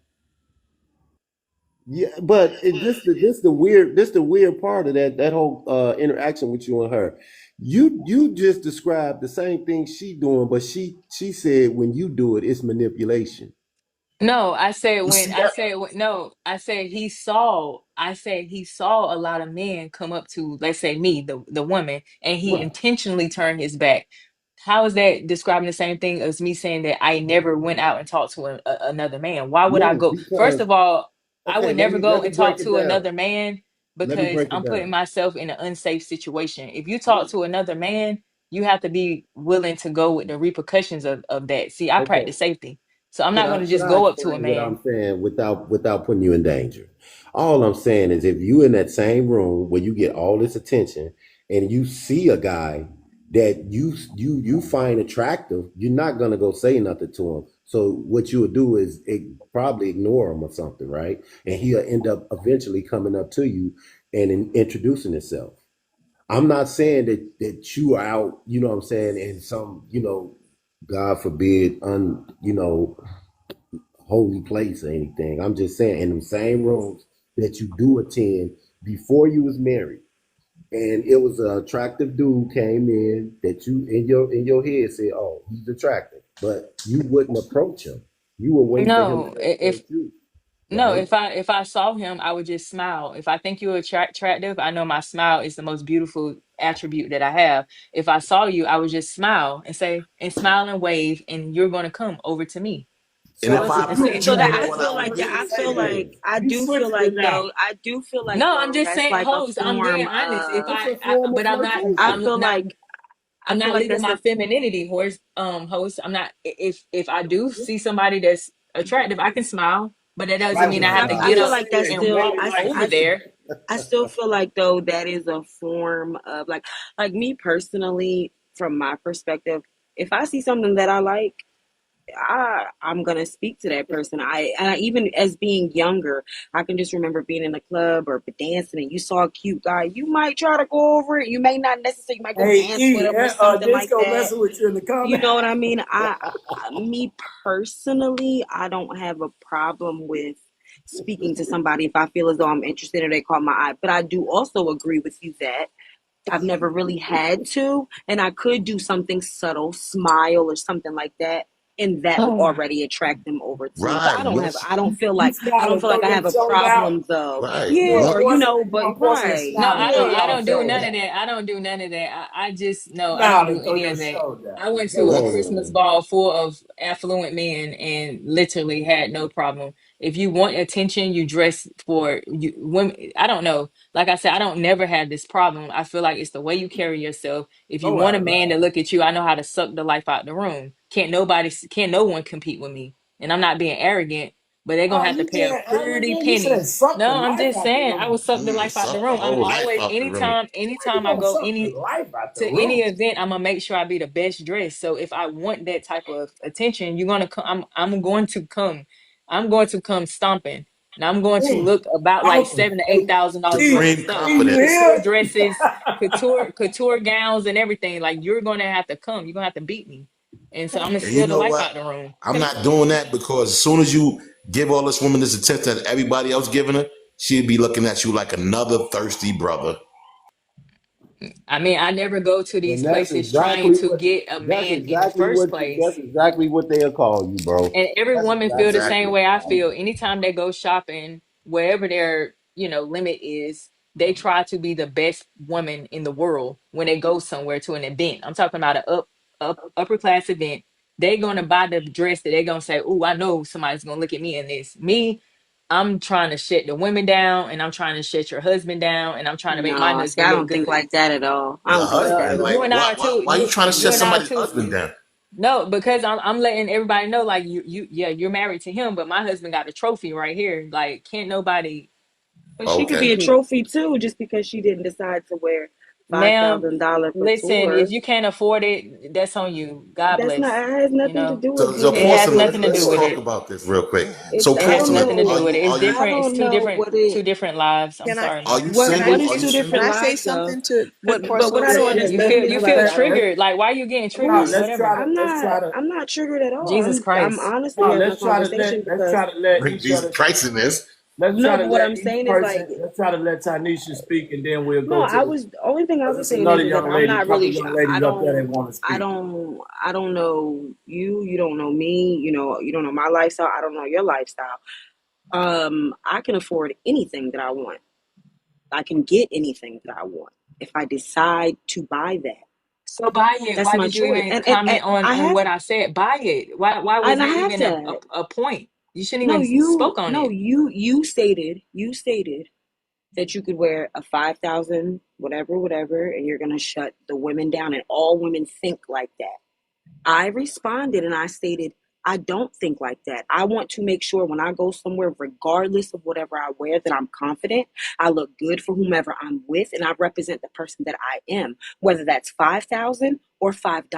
Yeah, but this the weird part of that whole interaction with you and her. You just described the same thing she doing, but she said when you do it, it's manipulation. No, You see I that? said when, no, I said he saw a lot of men come up to, let's say me, the woman, and he Right. intentionally turned his back. How is that describing the same thing as me saying that I never went out and talked to another man? Why would I No, go? First because of all, I okay, would never let go me and talk break it to down. another man Let me because break it I'm putting down. myself in an unsafe situation. If you talk to another man, you have to be willing to go with the repercussions of that. See, I Okay. practice safety. So I'm Can not I going to can just I go up to a explain what man. I'm saying without putting you in danger? All I'm saying is if you in that same room where you get all this attention and you see a guy that you find attractive, you're not gonna go say nothing to him. So what you'll do is probably ignore him or something, right? And he'll end up eventually coming up to you and introducing himself. I'm not saying that you are out, you know what I'm saying, in some, God forbid, holy place or anything. I'm just saying in the same rooms that you do attend before you was married. And it was an attractive dude came in that you in your head said, "Oh, he's attractive," but you wouldn't approach him. You would wait for him No, to approach you, no, right? if I saw him, I would just smile. If I think you're attractive, I know my smile is the most beautiful attribute that I have. If I saw you, I would just smile and say, and smile and wave, and you're going to come over to me. And So if Simple I and approach simple. you, So that you know I what feel I like would that. do? Say less. I You do feel switched it like now. though. I do feel like No, I'm though. just That's saying, like a host. I'm being form honest. If of. it's a form of but I'm not, I flirtation. feel like. I I'm feel not like leaving that's my a. femininity, host. I'm not. If I do see somebody that's attractive, I can smile, but that doesn't Right, mean but I you have to Nah. I get feel just up like that's said you and still. made walk it like over there. I still feel like though that is a form of like me personally, from my perspective. If I see something that I like. I'm gonna speak to that person. Even as being younger, I can just remember being in a club or dancing, and you saw a cute guy. You might try to go over it. You may not necessarily. You might go Hey dance with E, him or something like Disco that. messing with you in the You comment. know what I mean? Me personally, I don't have a problem with speaking to somebody if I feel as though I'm interested or they caught my eye. But I do also agree with you that I've never really had to, and I could do something subtle, smile or something like that, and that would already attract them over to me. But Right. Yes. You I smile don't and feel like throw I your have a shoulder out. problem though. Right. Yeah, or You want a person to No, smile and throw I your don't do none shoulder of out. that. I don't do none of that. I just no, I don't Smile do and throw any your of that. shoulder out. I went to a Well, Christmas Oh, ball full of affluent men and literally had no problem. If you want attention, you dress for you women. I don't know. Like I said, I don't never have this problem. I feel like it's the way you carry yourself. If you Oh, want a I man to look at you, I know how to suck the life out the room. Can't no one compete with me. And I'm not being arrogant, but they're gonna Oh, have to you pay a being pretty arrogant? You penny. said suck the No, I'm life just out the saying I room. would suck the you life out the suck the room. I'm whole life always out the room. How you anytime I gonna go suck the life out the to any room? event, I'm gonna make sure I be the best dressed. So if I want that type of attention, you're gonna come. I'm going to come. I'm going to come stomping, and I'm going to Mm. look about like Stomping. $7,000 to $8,000 worth of Supreme stuff, You confidence. couture hear? dresses, couture gowns, and everything. Like you're gonna have to come. You're gonna have to beat me, and so I'm gonna And you steal the know life what? out the room. I'm not doing that because as soon as you give all this woman this attention that everybody else giving her, she'd be looking at you like another thirsty brother. I mean, I never go to these and that's places trying exactly to what get a that's man in the exactly first what place. that's exactly what they'll call you, bro. And every That's woman feel exactly the what same Exactly. they'll way I call feel. you. Anytime they go shopping, wherever their, limit is, they try to be the best woman in the world when they go somewhere to an event. I'm talking about an upper class event. They're gonna buy the dress that they're gonna say, "Oh, I know somebody's gonna look at me in this." Me, I'm trying to shut the women down, and I'm trying to shut your husband down, and I'm trying to make my No, see, husband I look don't think good. like that at all. I Your don't think like that husband, at like You all. and I are too. why you trying to You shut and I are somebody's too. husband down? No, because I'm letting everybody know, like yeah, you're married to him, but my husband got a trophy right here. Like, can't nobody But she could Okay. be a compete. trophy too, just because she didn't decide to wear five Ma'am, thousand dollar listen, if couture. you can't afford it, that's on you. God That's not. bless. It has You nothing to know, do with So being it has porcelain, nothing to do let's with talk it. affluent. about this real quick. It's. So It I has don't porcelain, nothing to know. do with it. It's are you I different. It's don't know what it. two different lives. I'm Can I sorry, are man. you what What single? is Are you two can different single? I say lives though? something to what But what I porcelain don't said? You understand is feel like triggered. Like, why are you getting No, triggered? who's. Whatever. I'm not triggered at all. Jesus I'm Christ. honestly no, having a conversation let's because try to let Bring each Jesus other Christ in this. let's try No, to but what let I'm each saying is like, person. Let's try to let Tanisha speak, and then we'll no, go to I the. was, the only thing I Because was there's saying another is like, young I'm lady, a not couple really, of young ladies up there that want to speak. I don't know you, you don't know me, you don't know my lifestyle, I don't know your lifestyle. I can afford anything that I want. I can get anything that I want if I decide to buy that. So buy it. That's Why my did you choice, even and comment on I have, what I said? Buy it. Why was and I that have even that. a point? You shouldn't No, even spoke on no, it. you stated that you could wear a 5,000 whatever, and you're gonna shut the women down, and all women think like that. I responded and I stated, I don't think like that. I want to make sure when I go somewhere, regardless of whatever I wear, that I'm confident. I look good for whomever I'm with, and I represent the person that I am. Whether that's 5,000 or $5,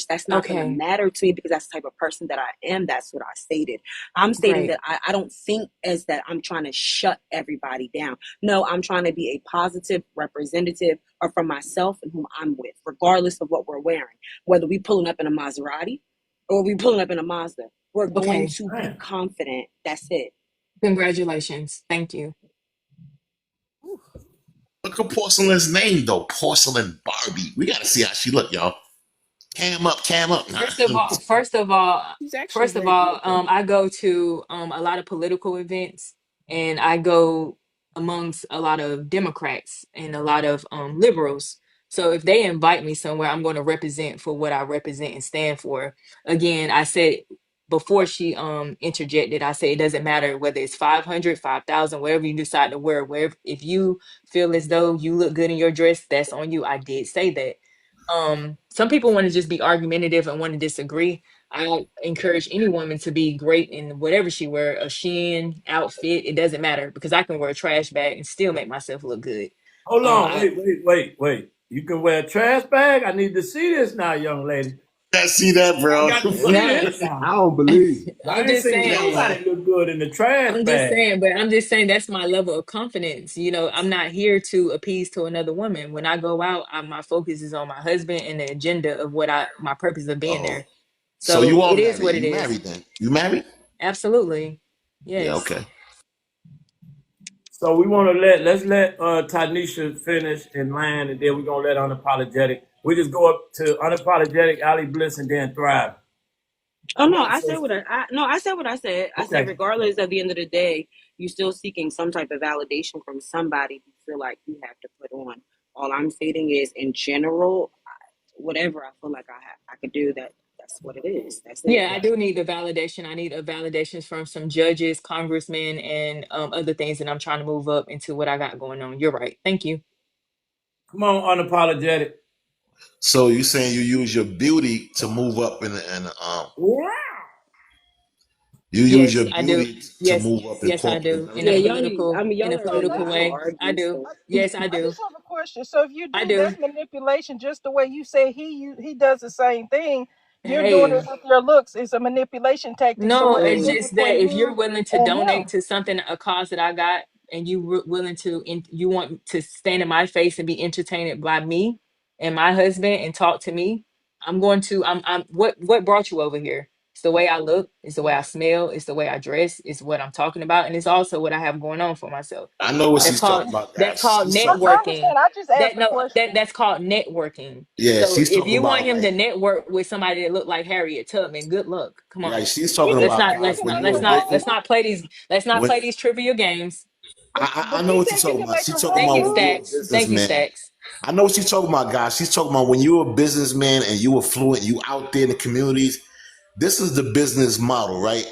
that's not going to Okay, matter to me because that's the type of person that I am. That's what I stated. I'm stating great. that I don't think as that I'm trying to shut everybody down. No, I'm trying to be a positive representative or for myself and whom I'm with, regardless of what we're wearing. Whether we pulling up in a Maserati or we pulling up in a Mazda, we're going Okay, to be Man. confident. That's it. congratulations. Thank you. Look at Porcelain's name though, Porcelain Barbie. We gotta see how she look, y'all. Cam up, cam up. Nah. First of all, first of all, She's actually first of very all, beautiful. I go to a lot of political events, and I go amongst a lot of Democrats and a lot of liberals. So if they invite me somewhere, I'm going to represent for what I represent and stand for. Again, I said before she interjected, I said it doesn't matter whether it's 500, 5,000, whatever you decide to wear. Wherever if you feel as though you look good in your dress, that's on you. I did say that. Some people want to just be argumentative and want to disagree. I encourage any woman to be great in whatever she wear, a Shein outfit, it doesn't matter because I can wear a trash bag and still make myself look good. Hold on, I wait. You can wear a trash bag. I need to see this now, young lady. Gotta see that, I bro. got to see now this I now. don't believe it. I I'm ain't just seen See that, saying, man. nobody look good in the trash bag. I'm just saying that's my level of confidence. I'm not here to appease to another woman. When I go out, my focus is on my husband and the agenda of my purpose of being Oh. there. So So you are it is married. what it You is. married then. You married? Absolutely. Yeah, Yes. okay. So we want to let's let Tanisha finish and land, and then we're gonna let unapologetic. We just go up to unapologetic, Ali Bliss, and then Thrive. Oh Come no, on, I said sis. what I said what I said. I said Okay. regardless of the end of the day, you're still seeking some type of validation from somebody you feel like you have to put on. All I'm stating is in general, whatever I feel like I could do that. That's what it is. That's it. Yeah, I do need the validation. I need a validations from some judges, congressmen, and other things that I'm trying to move up into what I got going on. You're right. Thank you. Come on, unapologetic. So you saying you use your beauty to move up in Wow. you use Yes, your I do. beauty to Yes, move up in yes, I corporate do. Yeah, America. In a y'all are political y'all way. I argue do. so. Yes, I I do. just have a question. So if you I do, do. that's manipulation. Just the way you say he does the same thing. You're doing it Hey. with your looks. It's a manipulation tactic. So No, what is it's the Mm. difference just that between if you're you willing to and donate him? to something, a cause that I got, and willing to, and you want to stand in my face and be entertained by me and my husband and talk to me, what brought you over here? It's the way I look, it's the way I smell, it's the way I dress, it's what I'm talking about, and it's also what I have going on for myself. I know what That's she's called talking about, that's guys. called She's talking I about networking. understand. I just asked That the no that question. that's called networking. yeah, So she's if talking you want about him to network with somebody that look like Harriet Tubman, good luck. Come on. like she's He talking can Let's about not you guys let's can when not make you're let's a a not room, let's business. not play When these trivia games. I but know he what said she's you talking can about. make a She's talking Thank about you, room when you're a too. Stacks. Thank you, businessman. Stacks. I know what she's talking about, guys. She's talking about when you're a businessman and you affluent, you out there in the communities. This is the business model, right?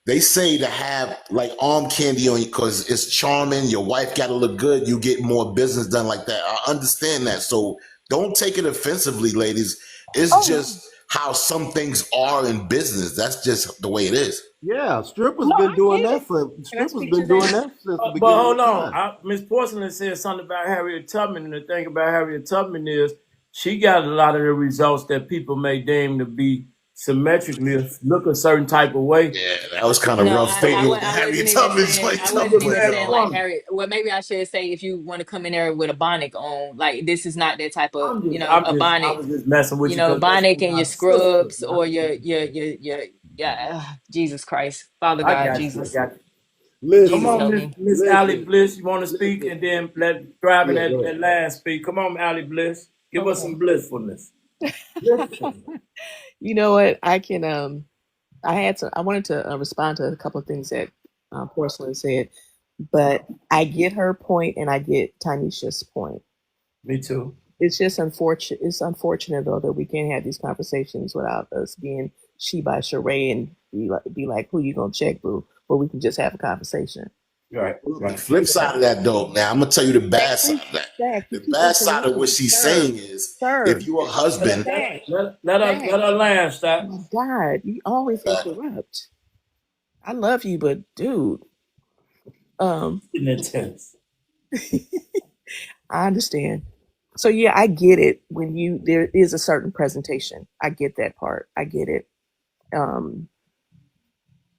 They say to have like arm candy on you because it's charming. Your wife got to look good. You get more business done like that. I understand that. So don't take it offensively, ladies. It's Oh no, just how some things are in business. That's just the way it is. Yeah, strippers no, been I doing get that it. for Can I strippers speak to been doing that? that since the But beginning hold of on, time. Miss Porcelain said something about Harriet Tubman, and the thing about Harriet Tubman is she got a lot of the results that people may deem to be symmetrically look a certain type of way. Yeah, that was kind of No, rough statement with the I Harriet wasn't even Tubman saying joint I too, She's a wasn't but even bad saying like woman. Harry. Well, maybe I should say if you want to come in there with a bonnet on, like this is not that type of, I was just messing with you a because that's bonnet and your my sister. scrubs or your yeah, Jesus Christ, Father I God, got you. I Jesus. got you. Come Jesus Listen, on, help me. Miss Allie listen, Bliss. You want to speak, listen. and then let driving Yeah, go that ahead. last speak. Come on, Allie Bliss. Give us Okay. some blissfulness. Listen. You know what? I can. I wanted to respond to a couple of things that Porcelain said, but I get her point and I get Tanisha's point. Me too. It's just unfortunate. It's unfortunate though that we can't have these conversations without us being she by Sheree and be like, who you gonna check, boo? But we can just have a conversation. Right. The flip side of that, though, now I'm gonna tell you the bad side of that. Zach, you The keep bad side of interrupting what me, she's sir. saying is, Sir, if you're a Let, husband, Zach, let her land, oh stop. my God, you always interrupt. I love you, but dude, Getting intense. I understand. So yeah, I get it when there is a certain presentation. I get that part. I get it.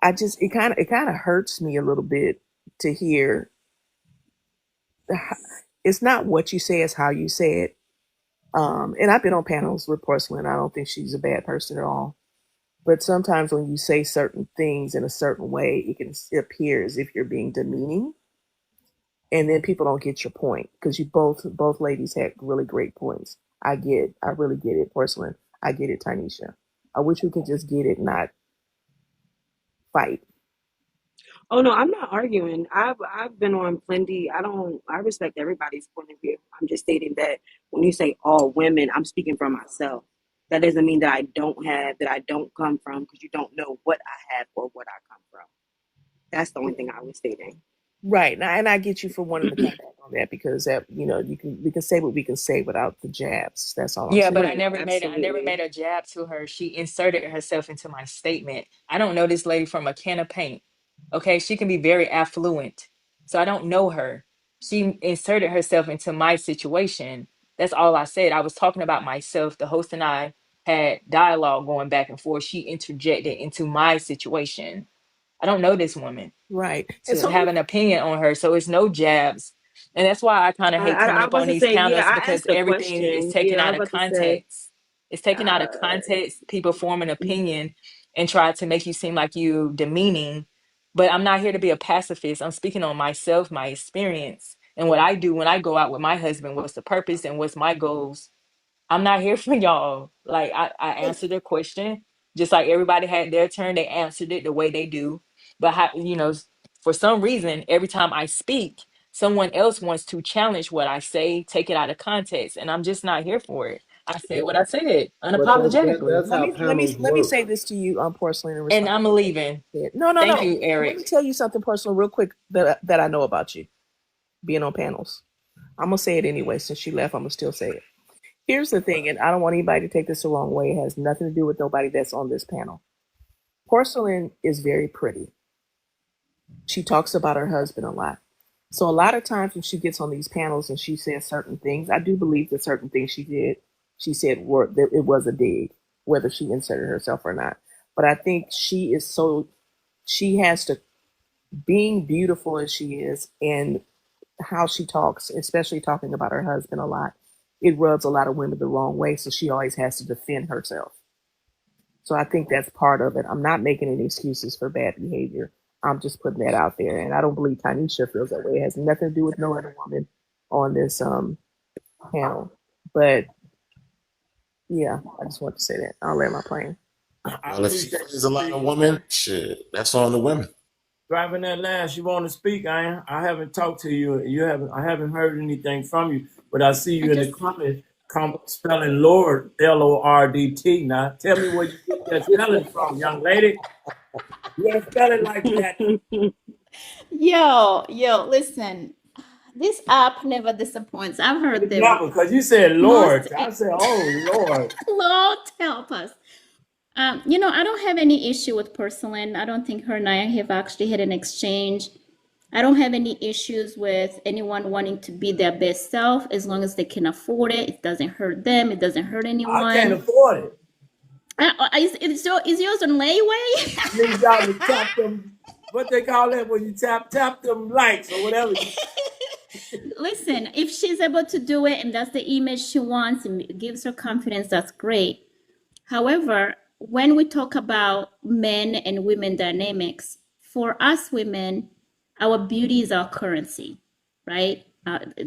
I just it kind of hurts me a little bit to hear it's not what you say, it's how you say it. And I've been on panels with Porcelain. I don't think she's a bad person at all. But sometimes when you say certain things in a certain way, it appear as if you're being demeaning, and then people don't get your point because you both ladies had really great points. I really get it, Porcelain. I get it, Tanisha. I wish we could just get it, not fight. Oh no, I'm not arguing. I've been on plenty. I respect everybody's point of view. I'm just stating that when you say all women, I'm speaking for myself. That doesn't mean that I don't come from, because you don't know what I have or what I come from. That's the only thing I was stating. Right. And I get you for wanting to come back on that because that we can say what we can say without the jabs. That's all I'm Yeah, saying. but I Right, never absolutely. made a jab to her. She inserted herself into my statement. I don't know this lady from a can of paint. Okay, she can be very affluent. So I don't know her. She inserted herself into my situation. That's all I said. I was talking about myself. The host and I had dialogue going back and forth. She interjected into my situation. I don't know this woman Right. And to so have an opinion on her. So it's no jabs. And that's why I kind of hate coming I up on wasn't these saying, yeah, panels I because asked a everything is question. taken Yeah, I out was of about to say, context. It's taken out of uh, context. People form an opinion and try to make you seem like you demeaning. But I'm not here to be a pacifist. I'm speaking on myself, my experience, and what I do when I go out with my husband. What's the purpose and what's my goals? I'm not here for y'all. Like I answered their question, just like everybody had their turn. They answered it the way they do. But for some reason, every time I speak, someone else wants to challenge what I say, take it out of context, and I'm just not here for it. I said what I said But unapologetically, that's how panels let me work. say this to you, Porcelain, in and response I'm to what leaving. you said. No, no, Thank no. you, Let me Eric. tell you something personal real quick that I know about you being on panels. I'm gonna say it anyway. Since she left, I'm gonna still say it. Here's the thing, and I don't want anybody to take this the wrong way. It has nothing to do with nobody that's on this panel. Porcelain is very pretty. She talks about her husband a lot. So a lot of times when she gets on these panels and she says certain things, I do believe that certain things she said were that it was a dig, whether she inserted herself or not. But I think she has to, being beautiful as she is and how she talks, especially talking about her husband a lot, it rubs a lot of women the wrong way. So she always has to defend herself. So I think that's part of it. I'm not making any excuses for bad behavior. I'm just putting that out there. And I don't believe Tanisha feels that way. It has nothing to do with no other woman on this panel. But yeah, I just want to say that. I'll land my plane. I well, if she appreciate finds a lot you of women, shit, that's on the women. driving that last. You want to speak? I haven't talked to you. I haven't heard anything from you. But I see I you in the just comments spelling Lord LORDT. Now tell me where you get that spelling from, young lady. You gotta spell it like that. listen. This app never disappoints. I've heard It's the not because you said most. Lord. I said, oh Lord. Lord help us. I don't have any issue with porcelain. I don't think her and I have actually had an exchange. I don't have any issues with anyone wanting to be their best self as long as they can afford it. It doesn't hurt them. It doesn't hurt I can't anyone. afford it. Is yours on I layaway? need y'all to tap them. What they call that when you tap them likes or whatever. Listen, if she's able to do it and that's the image she wants and it gives her confidence, that's great. However, when we talk about men and women dynamics, for us women, Our beauty is our currency, right?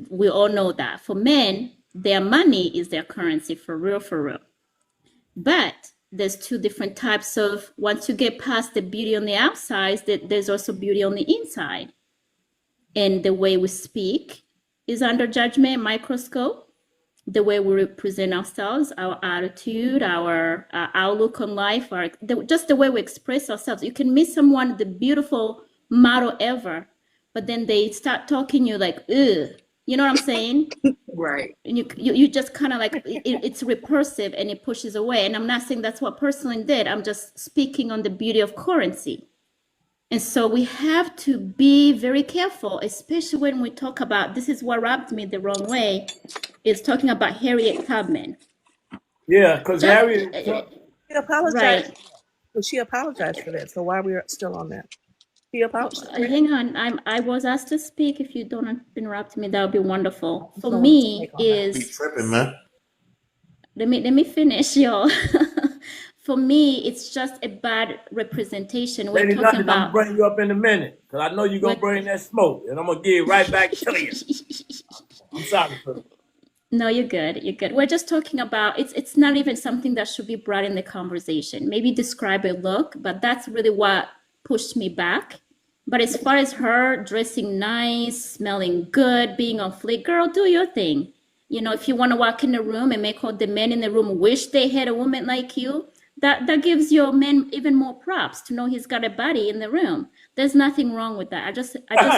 We all know that. For men, their money is their currency, for real, for real. But there's two different types of, once you get past the beauty on the outside, there's also beauty on the inside. And the way we speak is under judgment, microscope. The way we represent ourselves, our attitude, our outlook on life, just the way we express ourselves. You can meet someone, the beautiful model ever, but then they start talking, you're like, ugh. You know what I'm saying? Right. And you just kind of like, it's repulsive and it pushes away. And I'm not saying that's what Porcelain did. I'm just speaking on the beauty of currency. And so we have to be very careful, especially when we talk about, this is what rubbed me the wrong way, is talking about Harriet Tubman. Yeah, because Harriet... She apologized. Right. Well, she apologized for that. So why are we still on that? She apologized. Hang on. I was asked to speak. If you don't interrupt me, that would be wonderful. For me is... Be tripping, man. Let me finish, y'all. For me, it's just a bad representation. We're Lady talking London, I'm about... going to bring you up in a minute, because I know you're going to bring that smoke, and I'm going to give it right back to you. I'm sorry for that. No, you're good. You're good. We're just talking about, it's not even something that should be brought in the conversation. Maybe describe a look, but that's really what pushed me back. But as far as her dressing nice, smelling good, being on fleek, girl, do your thing. You know, if you want to walk in the room and make all the men in the room wish they had a woman like you, that gives your man even more props to know he's got a body in the room. There's nothing wrong with that. I just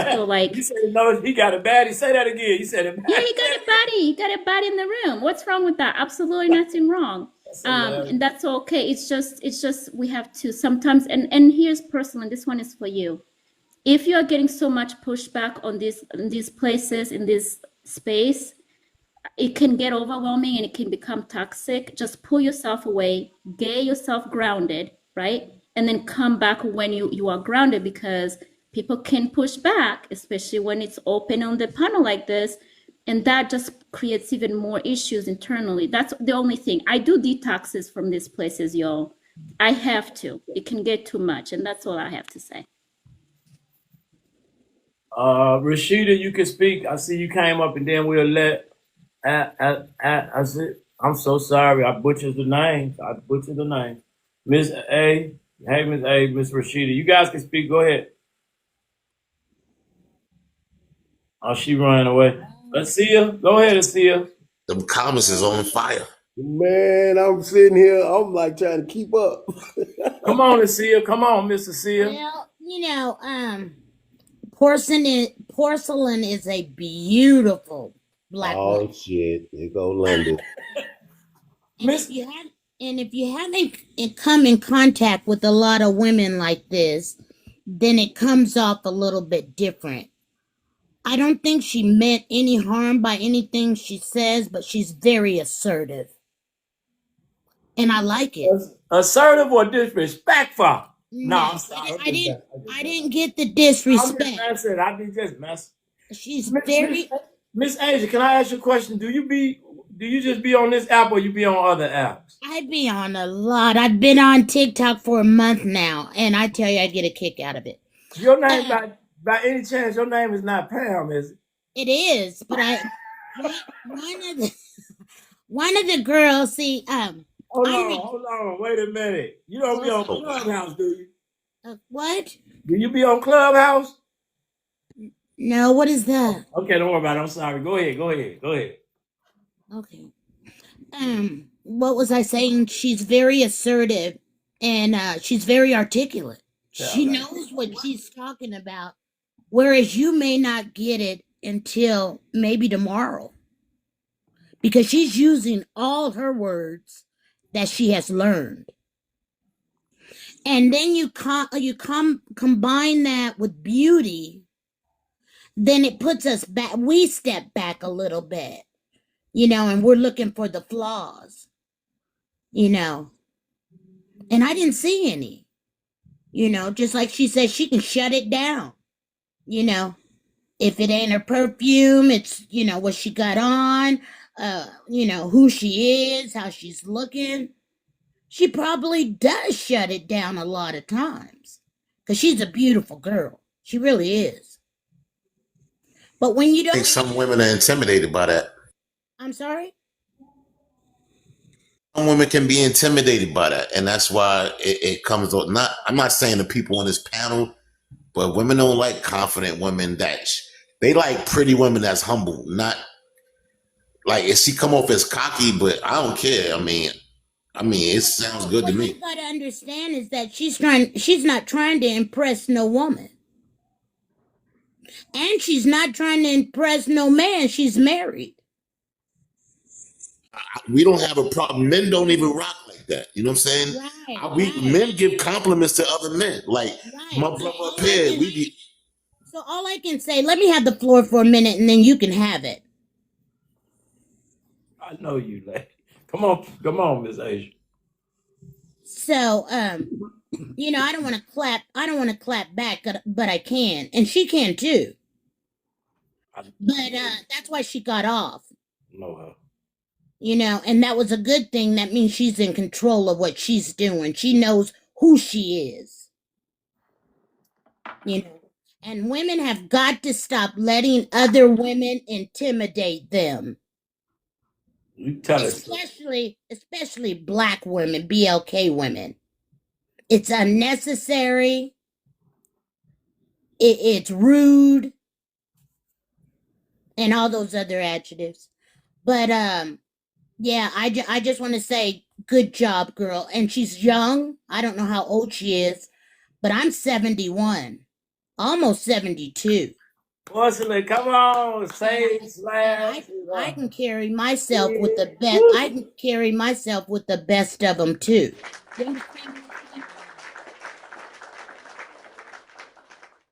feel like... You said no, he got a baddie. Say that again. You said it. Yeah, he got a body. He got a body in the room. What's wrong with that? Absolutely nothing wrong. And that's okay. It's just we have to sometimes, and here's personal, this one is for you. If you are getting so much pushback on these places, in this space, it can get overwhelming and it can become toxic. Just pull yourself away, get yourself grounded, right? And then come back when you are grounded, because people can push back, especially when it's open on the panel like this. And that just creates even more issues internally. That's the only thing. I do detoxes from these places, y'all. I have to. It can get too much. And that's all I have to say. Rashida, you can speak. I see you came up, and then we'll let... I said, I'm so sorry. I butchered the name. Miss A. Hey, Miss A, Miss Rashida. You guys can speak. Go ahead. Oh, she running away. Asia, go ahead, Asia. Them comments is on fire. Man, I'm sitting here. I'm like trying to keep up. Come on, Asia. Come on, Miss Asia. Well, you know, porcelain is a beautiful black woman. Oh shit! There go London. And if you haven't come in contact with a lot of women like this, then it comes off a little bit different. I don't think she meant any harm by anything she says, but she's very assertive. And I like it. Assertive or disrespectful? No, I didn't get the disrespect. I'm just messing. I be just messing. She's very... Miss Asia, can I ask you a question? Do you just be on this app, or you be on other apps? I be on a lot. I've been on TikTok for a month now, and I tell you, I get a kick out of it. Your name, by any chance, your name is not Pam, is it? It is, but one of the girls, see, hold on, wait a minute. You don't be on Clubhouse, do you? What? Do you be on Clubhouse? No, what is that? Okay, don't worry about it. I'm sorry. Go ahead. Okay. What was I saying? She's very assertive, and she's very articulate. She knows what she's talking about, whereas you may not get it until maybe tomorrow, because she's using all her words that she has learned. And then you combine that with beauty, then it puts us back. We step back a little bit, and we're looking for the flaws, and I didn't see any, just like she said, she can shut it down, if it ain't her perfume, it's, what she got on, who she is, how she's looking. She probably does shut it down a lot of times, because she's a beautiful girl. She really is. But when you I think don't, some women are intimidated by that. I'm sorry. Some women can be intimidated by that, and that's why it comes on. Not, I'm not saying the people on this panel, but women don't like confident women. They like pretty women that's humble. Not like if she come off as cocky, but I don't care. I mean, it sounds good to What me. you gotta understand is that she's not trying to impress no woman. And she's not trying to impress no man. She's married. We don't have a problem. Men don't even rock like that. You know what I'm saying? Right. Men give compliments to other men. Like my brother up here, So all I can say, let me have the floor for a minute, and then you can have it. I know you, lady. Come on, Miss Asia. So, you know, I don't want to clap back, but I can, and she can too. But that's why she got off. Know her. You know, and that was a good thing. That means she's in control of what she's doing. She knows who she is. You know, and women have got to stop letting other women intimidate them. You tell us. Especially black women, BLK women. It's unnecessary. It's rude. And all those other adjectives. But yeah, I just want to say good job, girl. And she's young. I don't know how old she is, but I'm 71, almost 72. Porcelain, come on, say slash. I can carry myself with the best. I can carry myself with the best of them too. Come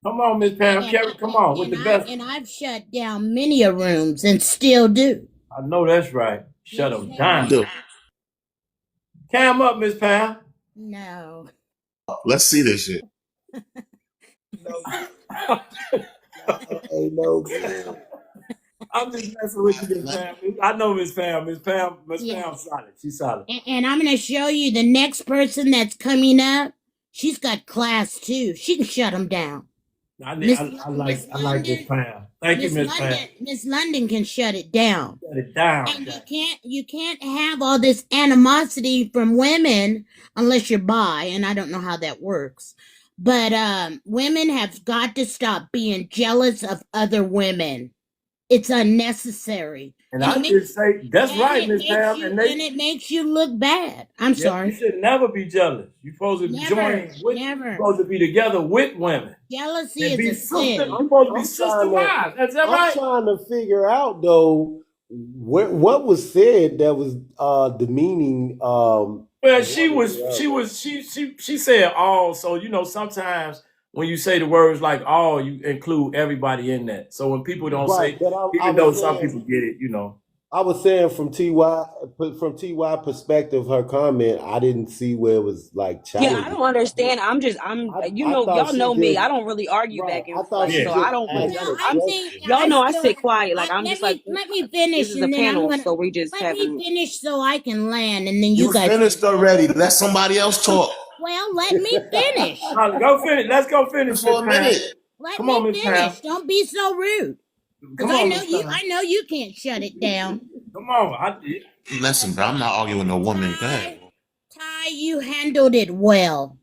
on, Miss Pam, come on with the best. And I've shut down many a rooms and still do. I know that's right. Shut them down. Cam up, Miss Pam. No. Let's see this shit. I'm just messing with you, Miss Pam. I know Miss Pam. Miss Pam's solid. She's solid. And I'm going to show you the next person that's coming up. She's got class too. She can shut them down. I like Miss Pam. Thank you, Miss Pam. Miss London can shut it down. Shut it down. And you can't have all this animosity from women unless you're bi, and I don't know how that works. But women have got to stop being jealous of other women. It's unnecessary. And I just say that's right, Miss Pam. And it makes you look bad. I'm sorry. You should never be jealous. You're supposed to join with. You're supposed to be together with women. Jealousy is a sin. You're supposed to be sister wives. That's that right? I'm trying to figure out though what was said that was demeaning. Well, she said all. So you know sometimes when you say the words like all, you include everybody in that. So when people don't say, even though some people get it, you know. I was saying from TY perspective, her comment, I didn't see where it was like challenging. Yeah, I don't understand. Y'all know me. I don't really argue back and forth, so I don't really. Y'all know I sit quiet. Like I'm just like, let me finish. This is a panel, so we just let me finish so I can land, and then you guys finished already. Let somebody else talk. Well, let me finish. Go finish. Let's go finish for a minute. Let me finish. Don't be so rude. Because I know you can't shut it down. Come on. Listen, bro, I'm not arguing with no woman. Go ahead. Ty, you handled it well.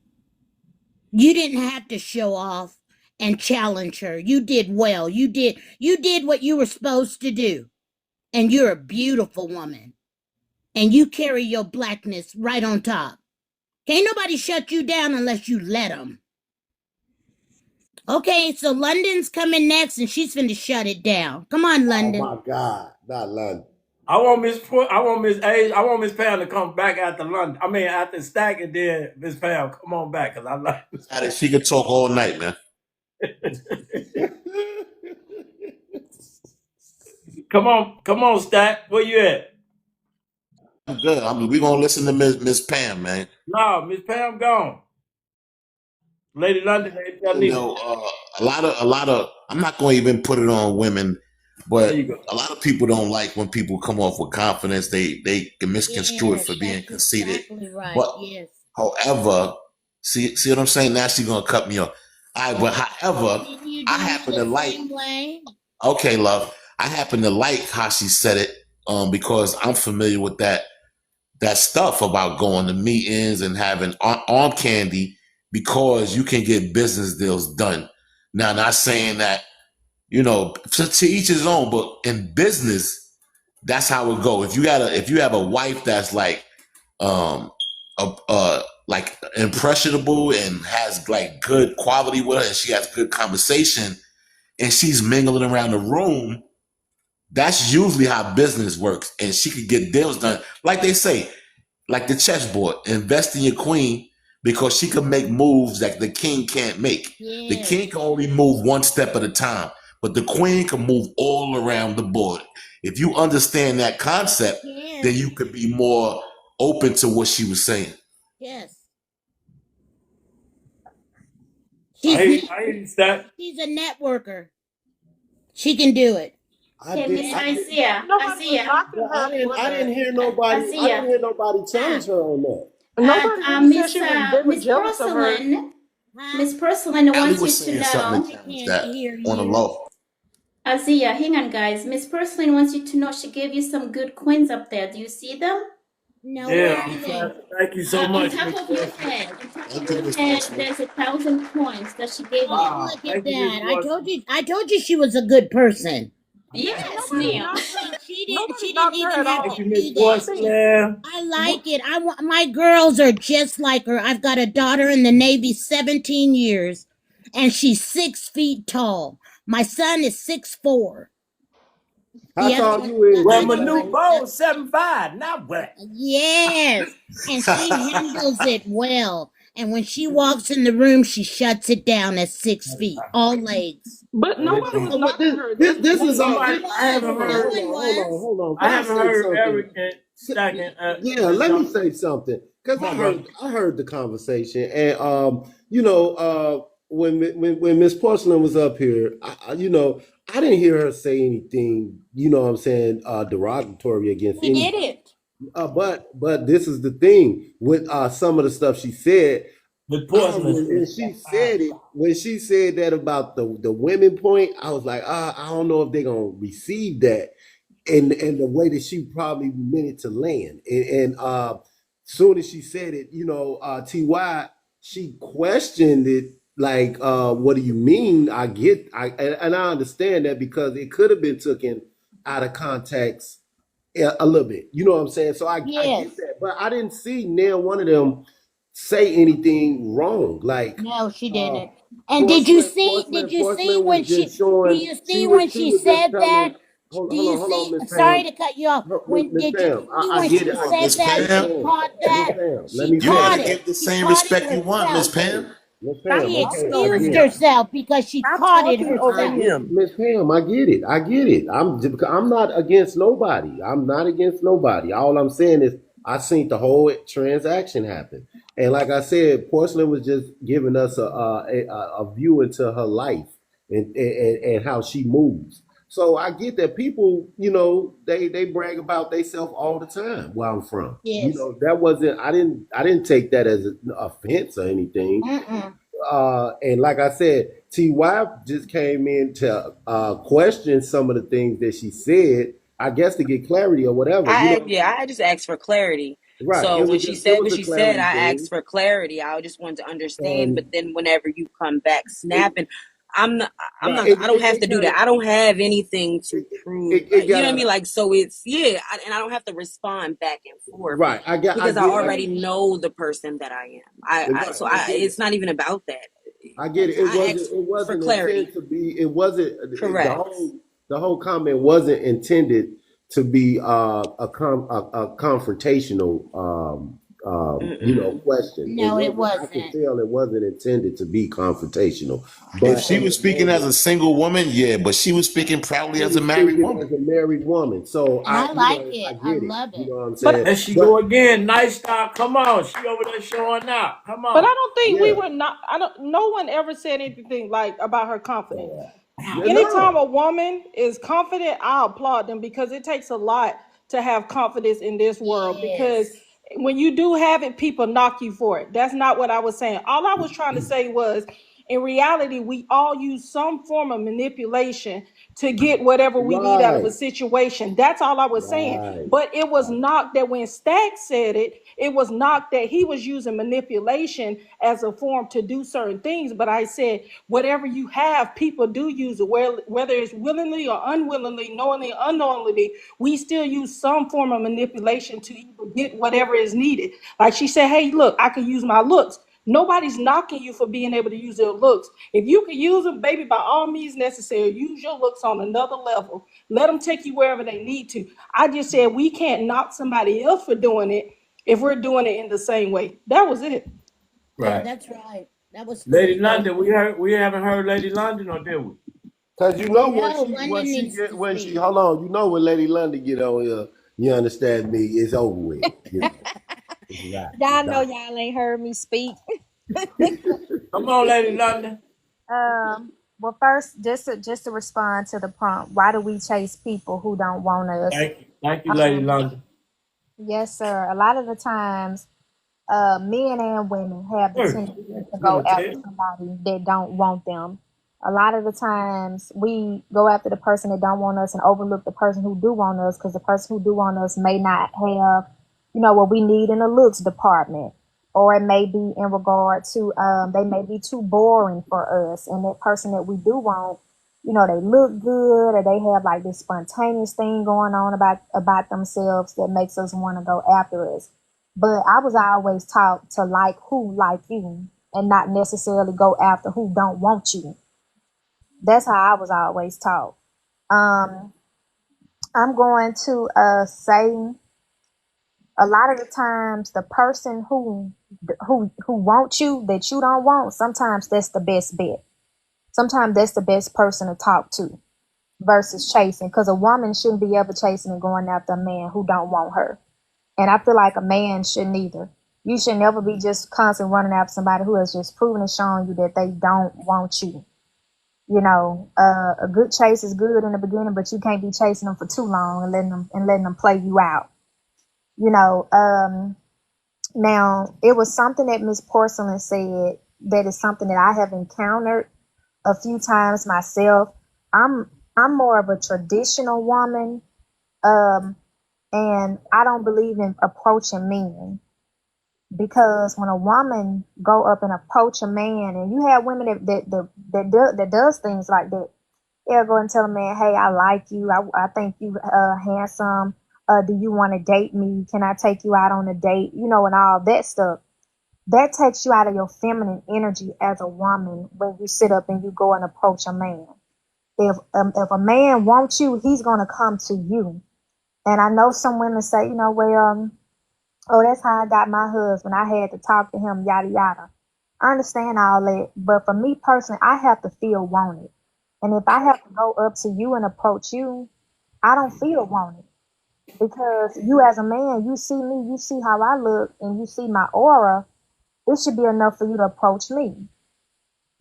You didn't have to show off and challenge her. You did well. You did what you were supposed to do. And you're a beautiful woman. And you carry your blackness right on top. Can't nobody shut you down unless you let them. Okay, so London's coming next, and she's finna shut it down. Come on, London. Oh my God, not London. I want Miss Pam to come back after London. I mean, after Stack, and then Miss Pam, come on back, cause I like her. She could talk all night, man. Come on, Stack. Where you at? I'm good. We gonna listen to Miss Pam, man. No, Miss Pam gone. Lady London, you know, a lot of. I'm not going to even put it on women, but a lot of people don't like when people come off with confidence. They can misconstrue it for being conceited. Exactly right. But however, see what I'm saying? Now she's gonna cut me off. But however, I happen to like. Okay, love. I happen to like how she said it, because I'm familiar with that stuff about going to meetings and having arm candy because you can get business deals done. Now, not saying that, to each his own, but in business, that's how it go. If you have a wife that's like, like impressionable and has like good quality with her and she has good conversation and she's mingling around the room, that's usually how business works. And she could get deals done. Like they say, like the chessboard, invest in your queen because she can make moves that the king can't make. Yes. The king can only move one step at a time, but the queen can move all around the board. If you understand that concept, then you could be more open to what she was saying. Yes. I hear that. She's a networker. She can do it. I didn't hear nobody challenge her on that. Nobody said she was, they were jealous of her. Miss Porcelain Ellie wants was you to saying know. something that on the low. Azia, hang on, guys. Miss Porcelain wants you to know she gave you some good coins up there. Do you see them? No. Yeah, thank you so much. On top of your head, there's 1,000 coins that she gave you. Look at that. I told you she was a good person. Yes, Neil. She didn't even have to do What's that. there? I like it. My girls are just like her. I've got a daughter in the Navy, 17 years, and she's 6 feet tall. My son is 6'4". How tall you is? Well, my new bow 7'5", not what? Yes, and she handles it well. And when she walks in the room, she shuts it down at 6 feet, all legs. But nobody was knocking her. This is all. I haven't heard. Hold on. I haven't heard everything. Yeah, let me say something because I heard the conversation, and when Miss Porcelain was up here, I didn't hear her say anything, derogatory against We did it. But this is the thing with some of the stuff she said. With Porcelain, when she said that about the women point, I was like, I don't know if they're gonna receive that in the way that she probably meant it to land. And soon as she said it, TY, she questioned it like, what do you mean? I understand that because it could have been taken out of context a little bit. You know what I'm saying? So I get that. But I didn't see nail one of them say anything wrong. Like, no, she didn't. And did you see when she said that? Do you see? Sorry to cut you off. Did you see when she said that? She caught that. You gotta give the same respect you want, Miss Pam. She excused herself because she caught it herself. Miss Pam, I get it. I'm not against nobody. All I'm saying is I seen the whole transaction happen, and like I said, Porcelain was just giving us a view into her life and how she moves. So I get that people, they brag about themselves all the time where I'm from. Yes. That wasn't. I didn't take that as an offense or anything. And like I said, TY just came in to question some of the things that she said. I guess to get clarity or whatever. I just asked for clarity. Right. So when she said what she said, I asked for clarity. I just wanted to understand. But then whenever you come back snapping, I don't have to do that. I don't have anything to prove. You know what I mean? Like, so it's, and I don't have to respond back and forth. Right. Because I already know the person that I am. It's not even about that. I get it. It wasn't for clarity. intended to be, it wasn't, correct. The whole comment wasn't intended to be a confrontational question. No, it wasn't. I can tell it wasn't intended to be confrontational. But if she was speaking as a single woman, but she was speaking proudly as a married woman. So I like it. I love it. You know what I'm saying? There she go again. Nice stop. Come on. She over there showing out. Come on. But I don't think we were not. No one ever said anything like about her confidence. Anytime a woman is confident, I applaud them because it takes a lot to have confidence in this world. Because when you do have it, people knock you for it. That's not what I was saying. All I was trying to say was, in reality, we all use some form of manipulation to get whatever we need out of a Right. situation. That's all I was saying. Right. But it was not that when Stack said it, it was not that he was using manipulation as a form to do certain things. But I said, whatever you have, people do use it, whether it's willingly or unwillingly, knowingly or unknowingly, we still use some form of manipulation to either get whatever is needed. Like she said, hey, look, I can use my looks. Nobody's knocking you for being able to use your looks. If you can use them, baby, by all means necessary, use your looks on another level. Let them take you wherever they need to. I just said we can't knock somebody else for doing it if we're doing it in the same way. That was it. Yeah, Right. that's right. That was Lady good. London, we haven't heard Lady London, or did we? Cause you know No, when London she needs get to when she speak. hold on, you know when Lady London get on here, you understand me, it's over with. You know, it's right. Y'all It's know done. y'all ain't heard me speak. Come on, Lady London. Well, first, just to respond to the prompt, why do we chase people who don't want us? Thank you, Lady London. Yes, sir. A lot of the times, men and women have the Hey, tendency to you go gonna after tell? somebody that don't want them. A lot of the times, we go after the person that don't want us and overlook the person who do want us, because the person who do want us may not have, what we need in the looks department, or it may be in regard to they may be too boring for us, and that person that we do want, they look good, or they have like this spontaneous thing going on about themselves that makes us want to go after us. But I was always taught to like who like you and not necessarily go after who don't want you. That's how I was always taught. Um, I'm going to say a lot of the times the person who wants you that you don't want, sometimes that's the best bet. Sometimes that's the best person to talk to versus chasing, because a woman shouldn't be ever chasing and going after a man who don't want her. And I feel like a man shouldn't either. You should never be just constantly running after somebody who has just proven and shown you that they don't want you. A good chase is good in the beginning, but you can't be chasing them for too long and letting them play you out. You know, Now it was something that Miss Porcelain said that is something that I have encountered a few times myself. I'm more of a traditional woman, um, and I don't believe in approaching men, because when a woman go up and approach a man, and you have women that does things like that, they'll go and tell a man, "Hey, I like you. I think you handsome. Do you want to date me? Can I take you out on a date?" And all that stuff. That takes you out of your feminine energy as a woman when you sit up and you go and approach a man. If a man wants you, he's gonna come to you. And I know some women say, well, oh, that's how I got my husband. I had to talk to him, yada yada. I understand all that, but for me personally, I have to feel wanted. And if I have to go up to you and approach you, I don't feel wanted, because you as a man, you see me, you see how I look, and you see my aura. It should be enough for you to approach me.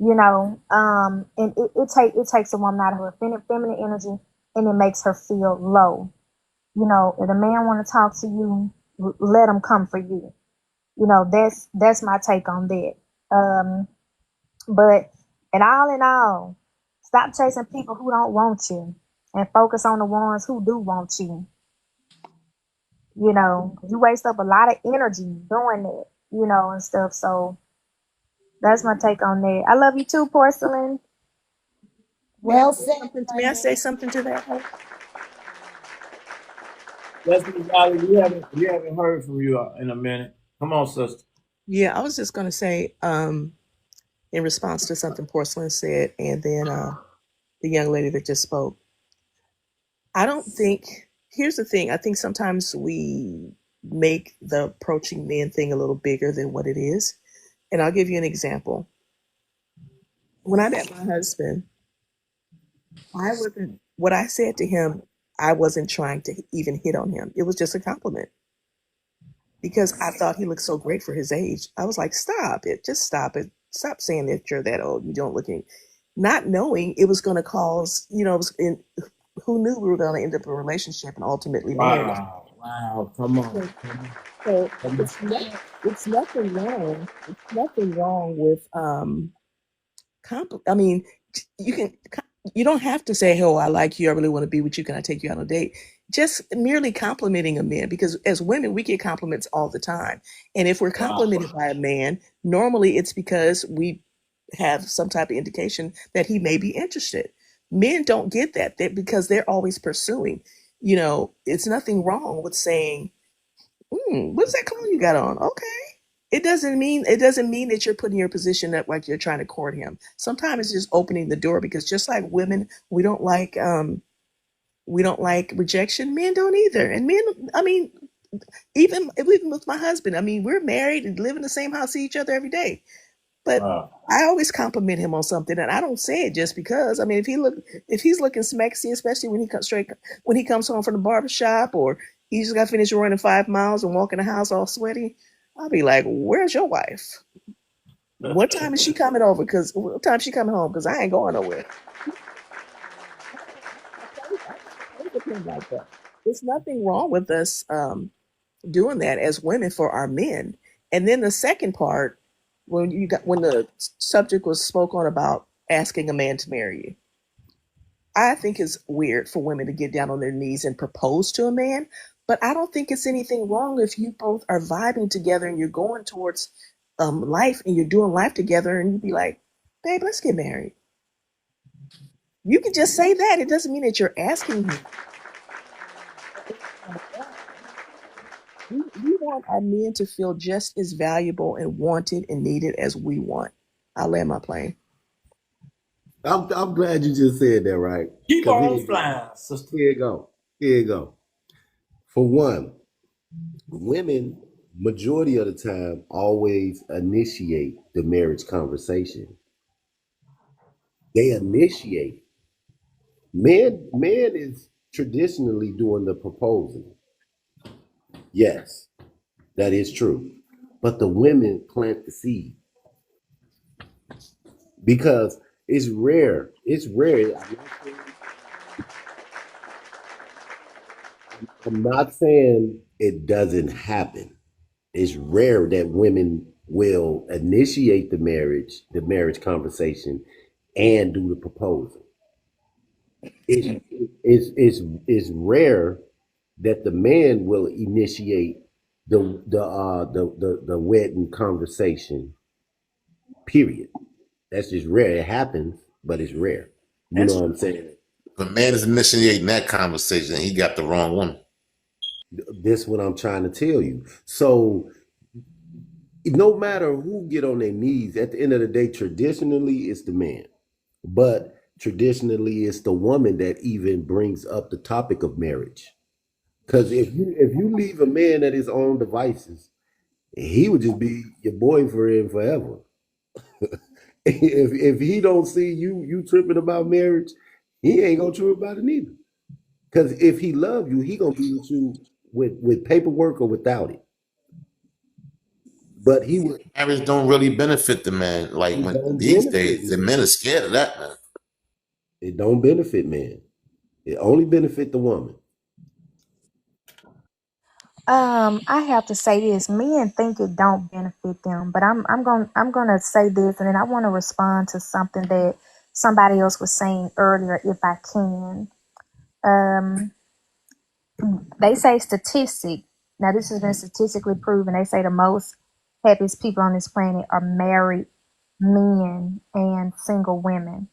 And it takes a woman out of her feminine energy, and it makes her feel low. If a man want to talk to you, let him come for you. That's my take on that. But in all, stop chasing people who don't want you and focus on the ones who do want you. You waste up a lot of energy doing that, and stuff. So that's my take on that. I love you too, Porcelain. Well said, May I say London. something to that? Yes, Miss Valley, we haven't heard from you in a minute. Come on, sister. Yeah, I was just going to say, in response to something Porcelain said, and then the young lady that just spoke. I don't think, here's the thing, I think sometimes we make the approaching men thing a little bigger than what it is. And I'll give you an example. When I met my husband, what I said to him, I wasn't trying to even hit on him. It was just a compliment, because I thought he looked so great for his age. I was like, stop it. Just stop it. Stop saying that you're that old. You don't look any, not knowing it was going to cause, who knew we were going to end up in a relationship and ultimately marriage. Wow. Come on. So it's nothing wrong. It's nothing wrong with, I mean, you can, you don't have to say, "Oh, I like you. I really want to be with you. Can I take you out on a date?" Just merely complimenting a man, because as women, we get compliments all the time. And if we're complimented by a man, normally it's because we have some type of indication that he may be interested. Men don't get that because they're always pursuing. It's nothing wrong with saying, "What's that cologne you got on?" Okay. It doesn't mean that you're putting your position up like you're trying to court him. Sometimes it's just opening the door, because just like women, we don't like rejection. Men don't either. And men, I mean, even with my husband, I mean, we're married and live in the same house, see each other every day. But I always compliment him on something, and I don't say it just because. I mean, if he's looking smexy, especially when he comes home from the barbershop, or he just got finished running 5 miles and walking the house all sweaty, I'll be like, "Where's your wife? What time is she coming over? What time is she coming home? Because I ain't going nowhere." Like that. There's nothing wrong with us doing that as women for our men. And then the second part, when the subject was spoke on about asking a man to marry you, I think it's weird for women to get down on their knees and propose to a man. But I don't think it's anything wrong if you both are vibing together and you're going towards life and you're doing life together, and you be like, "Babe, let's get married." You can just say that. It doesn't mean that you're asking him. We want our men to feel just as valuable and wanted and needed as we want. I'll land my plane. I'm glad you just said that, right? Keep on flying, sister. Here you go. For one, women, majority of the time, always initiate the marriage conversation. They initiate. Man is traditionally doing the proposing. Yes, that is true. But the women plant the seed. Because it's rare. It's rare. I'm not saying it doesn't happen. It's rare that women will initiate the marriage conversation, and do the proposal. It's rare that the man will initiate the wedding conversation. Period. That's just rare. It happens, but it's rare. You know what I'm saying? If a man is initiating that conversation, he got the wrong woman. That's what I'm trying to tell you. So no matter who get on their knees, at the end of the day, traditionally it's the man. But traditionally it's the woman that even brings up the topic of marriage. Because if you leave a man at his own devices, he would just be your boyfriend forever. if he don't see you tripping about marriage, he ain't gonna trip about it neither. Because if he love you, he gonna be with you with paperwork or without it. But he would. Marriage don't really benefit the man. Like when these days, the men are scared of that, man. It don't benefit men. It only benefit the woman. I have to say this. Men think it don't benefit them, but I'm gonna say this, and then I want to respond to something that somebody else was saying earlier, if I can. Um, they say statistic. Now this has been statistically proven. They say the most happiest people on this planet are married men and single women.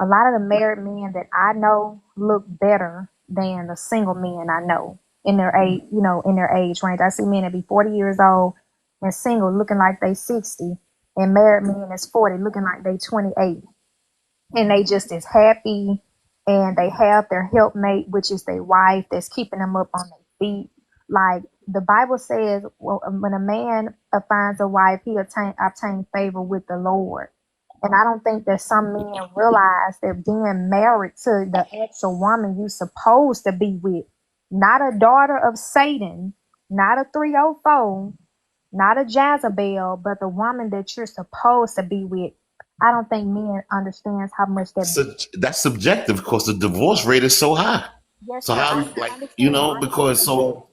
A lot of the married men that I know look better than the single men I know in their age, in their age range. I see men that be 40 years old and single looking like they 60, and married men that's 40 looking like they 28. And they just as happy, and they have their helpmate, which is their wife, that's keeping them up on their feet. Like the Bible says, well, when a man finds a wife, he obtain favor with the Lord. And I don't think that some men realize that being married to the actual woman you supposed to be with, not a daughter of Satan, not a 304, not a Jezebel, but the woman that you're supposed to be with. I don't think men understands how much that's subjective because the divorce rate is so high. Yes, so sir. how, because so.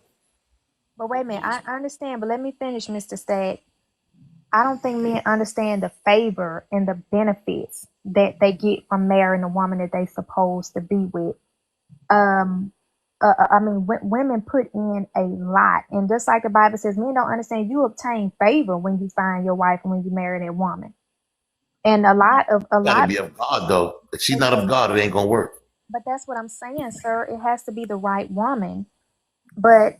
But wait a minute, I understand, but let me finish, Mr. Stagg. I don't think men understand the favor and the benefits that they get from marrying a woman that they supposed to be with. Um, I mean, women put in a lot, and just like the Bible says, men don't understand. You obtain favor when you find your wife and when you marry that woman. And a Gotta lot, be of God though. If she's but not of God, it ain't gonna work. that's what I'm saying, sir. It has to be the right woman. But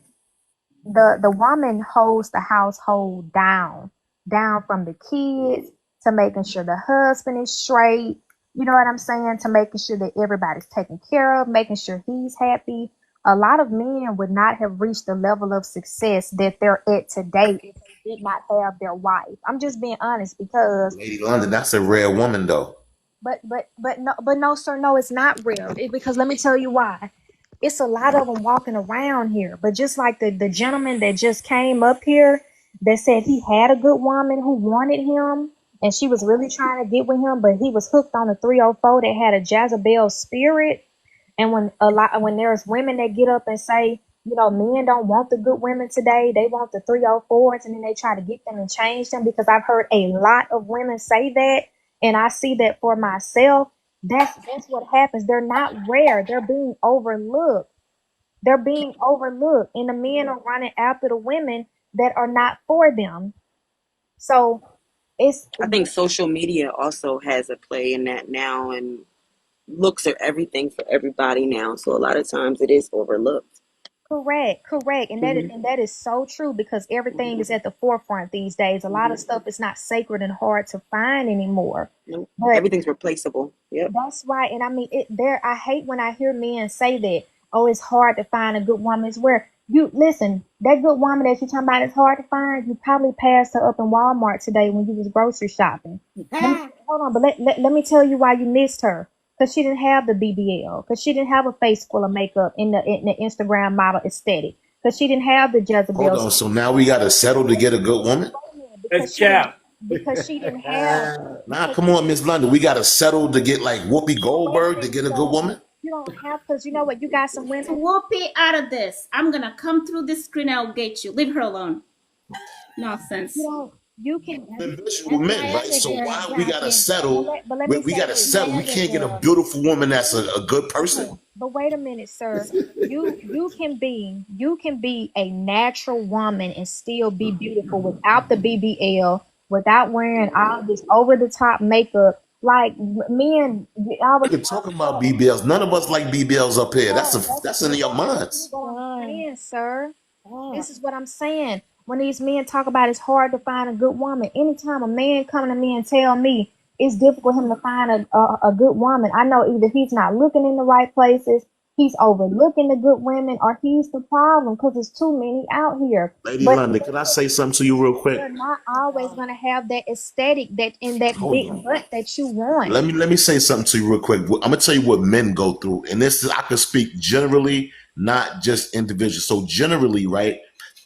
the woman holds the household down from the kids to making sure the husband is straight. You know what I'm saying? To making sure that everybody's taken care of, making sure he's happy. A lot of men would not have reached the level of success that they're at today if they did not have their wife. I'm just being honest because Lady London, that's a rare woman though. but no, sir, no, it's not real. Because let me tell you why. It's a lot of them walking around here. But just like the gentleman that just came up here that said he had a good woman who wanted him and she was really trying to get with him, but he was hooked on a 304 that had a Jezebel spirit. And when there's women that get up and say, you know, men don't want the good women today, they want the 304s, and then they try to get them and change them, because I've heard a lot of women say that, and I see that for myself. That's what happens. They're not rare. They're being overlooked. They're being overlooked, and the men are running after the women that are not for them. So I think social media also has a play in that now, and looks are everything for everybody now. So a lot of times it is overlooked. Correct. And that is so true, because everything is at the forefront these days. A lot of stuff is not sacred and hard to find anymore. Nope. But Everything's replaceable. Yep. that's right. And I mean, I hate when I hear men say that, oh, it's hard to find a good woman. It's where you listen, that good woman that you're talking about is hard to find. You probably passed her up in Walmart today when you was grocery shopping. Hold on, but let me tell you why you missed her. Because she didn't have the BBL. Because she didn't have a face full of makeup in the Instagram model aesthetic. Because she didn't have the Jezebel. Hold on, so now we gotta settle to get a good woman? That's cap. Because she didn't have. Nah, come on, Miss London. We gotta settle to get like Whoopi Goldberg to get a good woman? You don't have, because you know what? You got some women. Whoopi out of this. I'm gonna come through this screen. I'll get you. Leave her alone. Nonsense. You can. Visual men, right? So why we gotta settle? But let me We say gotta this. settle. We can't get a beautiful woman that's a good person. But wait a minute, sir. You can be a natural woman and still be beautiful without the BBL, without wearing all this over the top makeup. Like men, I was You're talking about BBLs. None of us like BBLs up here. That's in your minds. sir. This is what I'm saying. When these men talk about it's hard to find a good woman, anytime a man come to me and tell me it's difficult for him to find a good woman, I know either he's not looking in the right places, he's overlooking the good women, or he's the problem, because there's too many out here. Lady London, can I say something to you real quick? You're not always gonna have that aesthetic that in that big butt that you want. Let me say something to you real quick. I'm gonna tell you what men go through, and this is, I can speak generally, not just individuals. So generally, right?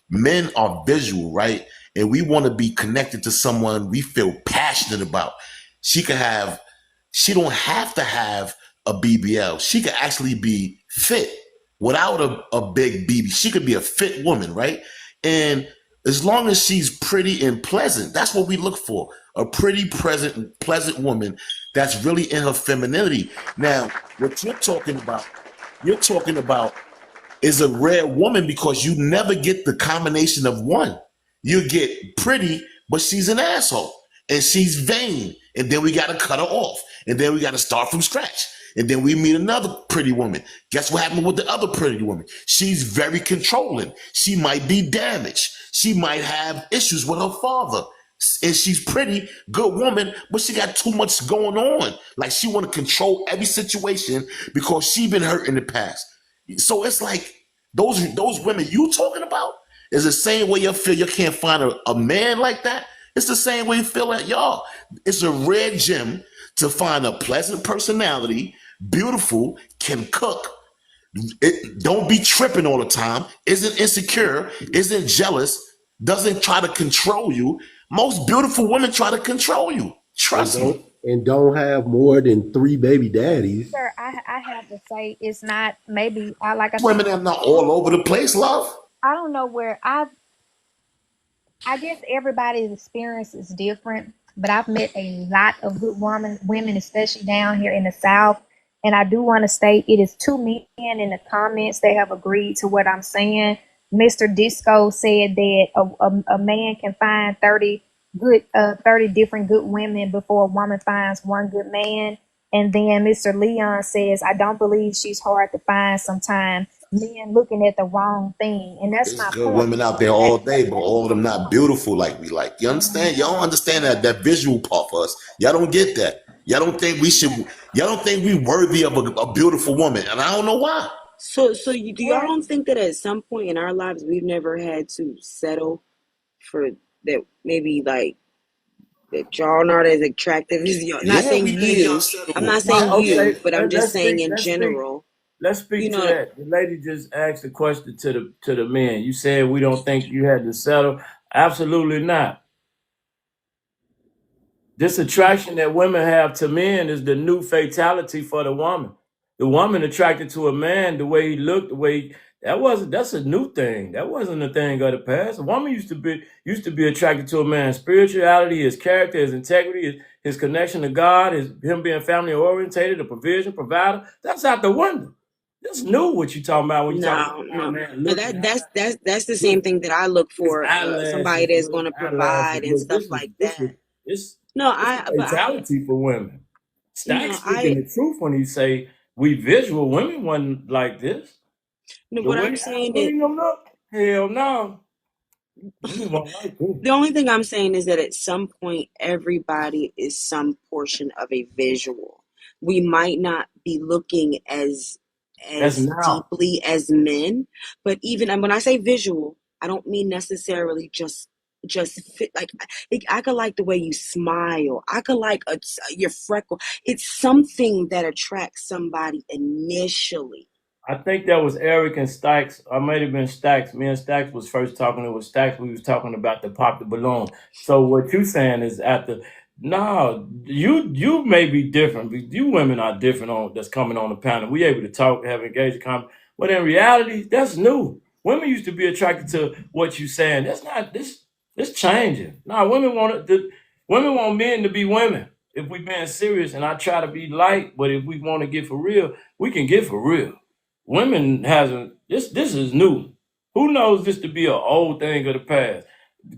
Men are visual, right? And we want to be connected to someone we feel passionate about. She don't have to have a BBL. She could actually be fit without a big BB. She could be a fit woman, right? And as long as she's pretty and pleasant, that's what we look for. A pretty, pleasant woman that's really in her femininity. Now, what you're talking about is a rare woman, because you never get the combination of one. You get pretty, but she's an asshole and she's vain. And then we got to cut her off. And then we got to start from scratch. And then we meet another pretty woman. Guess what happened with the other pretty woman? She's very controlling. She might be damaged. She might have issues with her father. And she's pretty, good woman, but she got too much going on. Like she want to control every situation because she been hurt in the past. So it's like those women you talking about is the same way you feel you can't find a man like that. It's the same way you feel at y'all. It's a rare gem to find a pleasant personality, beautiful, can cook, don't be tripping all the time, isn't insecure, isn't jealous, doesn't try to control you. Most beautiful women try to control you. Trust me. And don't have more than 3 baby daddies. Sir, I have to say it's not, maybe I like I Women are not all over the place, love. I don't know where I guess everybody's experience is different, but I've met a lot of good women, especially down here in the South. And I do want to state it is two men in the comments that have agreed to what I'm saying. Mr. Disco said that a man can find 30 different good women before a woman finds one good man. And then Mr. Leon says, I don't believe she's hard to find sometimes. Men looking at the wrong thing. And that's There's my good point. women out there all day, but all of them not beautiful like we like. You understand? Y'all don't understand that visual part for us. Y'all don't get that. Y'all don't think we should. Y'all don't think we worthy of a beautiful woman, and I don't know why. So do y'all don't think that at some point in our lives we've never had to settle for that? Maybe like that y'all not as attractive as y'all. Not Yeah, saying we think y'all you. I'm settle. not saying you, Okay, but I'm just let's saying speak. in general. Let's You speak to know, that. The lady just asked a question to the men. You said we don't think you had to settle. Absolutely not. This attraction that women have to men is the new fatality for the woman. The woman attracted to a man, the way he looked, that's a new thing. That wasn't a thing of the past. A woman used to be attracted to a man's spirituality, his character, his integrity, his connection to God, him being family orientated, a provision, provider. That's out the window. That's new what you talking about when you talk about how a man no. looking, That's the same his, thing that I look his for. Somebody eyelashes that's look, going to eyelashes provide and look. stuff like that. This No, it's a fatality for women. Stack's speaking I the truth when he say we visual women wasn't like this. no. The What way I'm Al saying is, Green them look, hell no. Women won't like this. the only thing I'm saying is that at some point, everybody is some portion of a visual. We might not be looking That's as now. deeply as men, but even and when I say visual, I don't mean necessarily just fit. Like I could like the way you smile. I could like your freckle. It's something that attracts somebody initially. I think that was Eric and Stacks. I might have been Stacks. Me and Stacks was first talking. It was Stacks. We was talking about the pop the balloon. So what you saying is no, you may be different. But you women are different on that's coming on the panel. We able to talk, have engaged, but in reality, that's new. Women used to be attracted to what you saying. That's not this. This changing. No, women want men to be women. If we being serious, and I try to be light, but if we want to get for real, we can get for real. Women hasn't this is new. Who knows this to be an old thing of the past?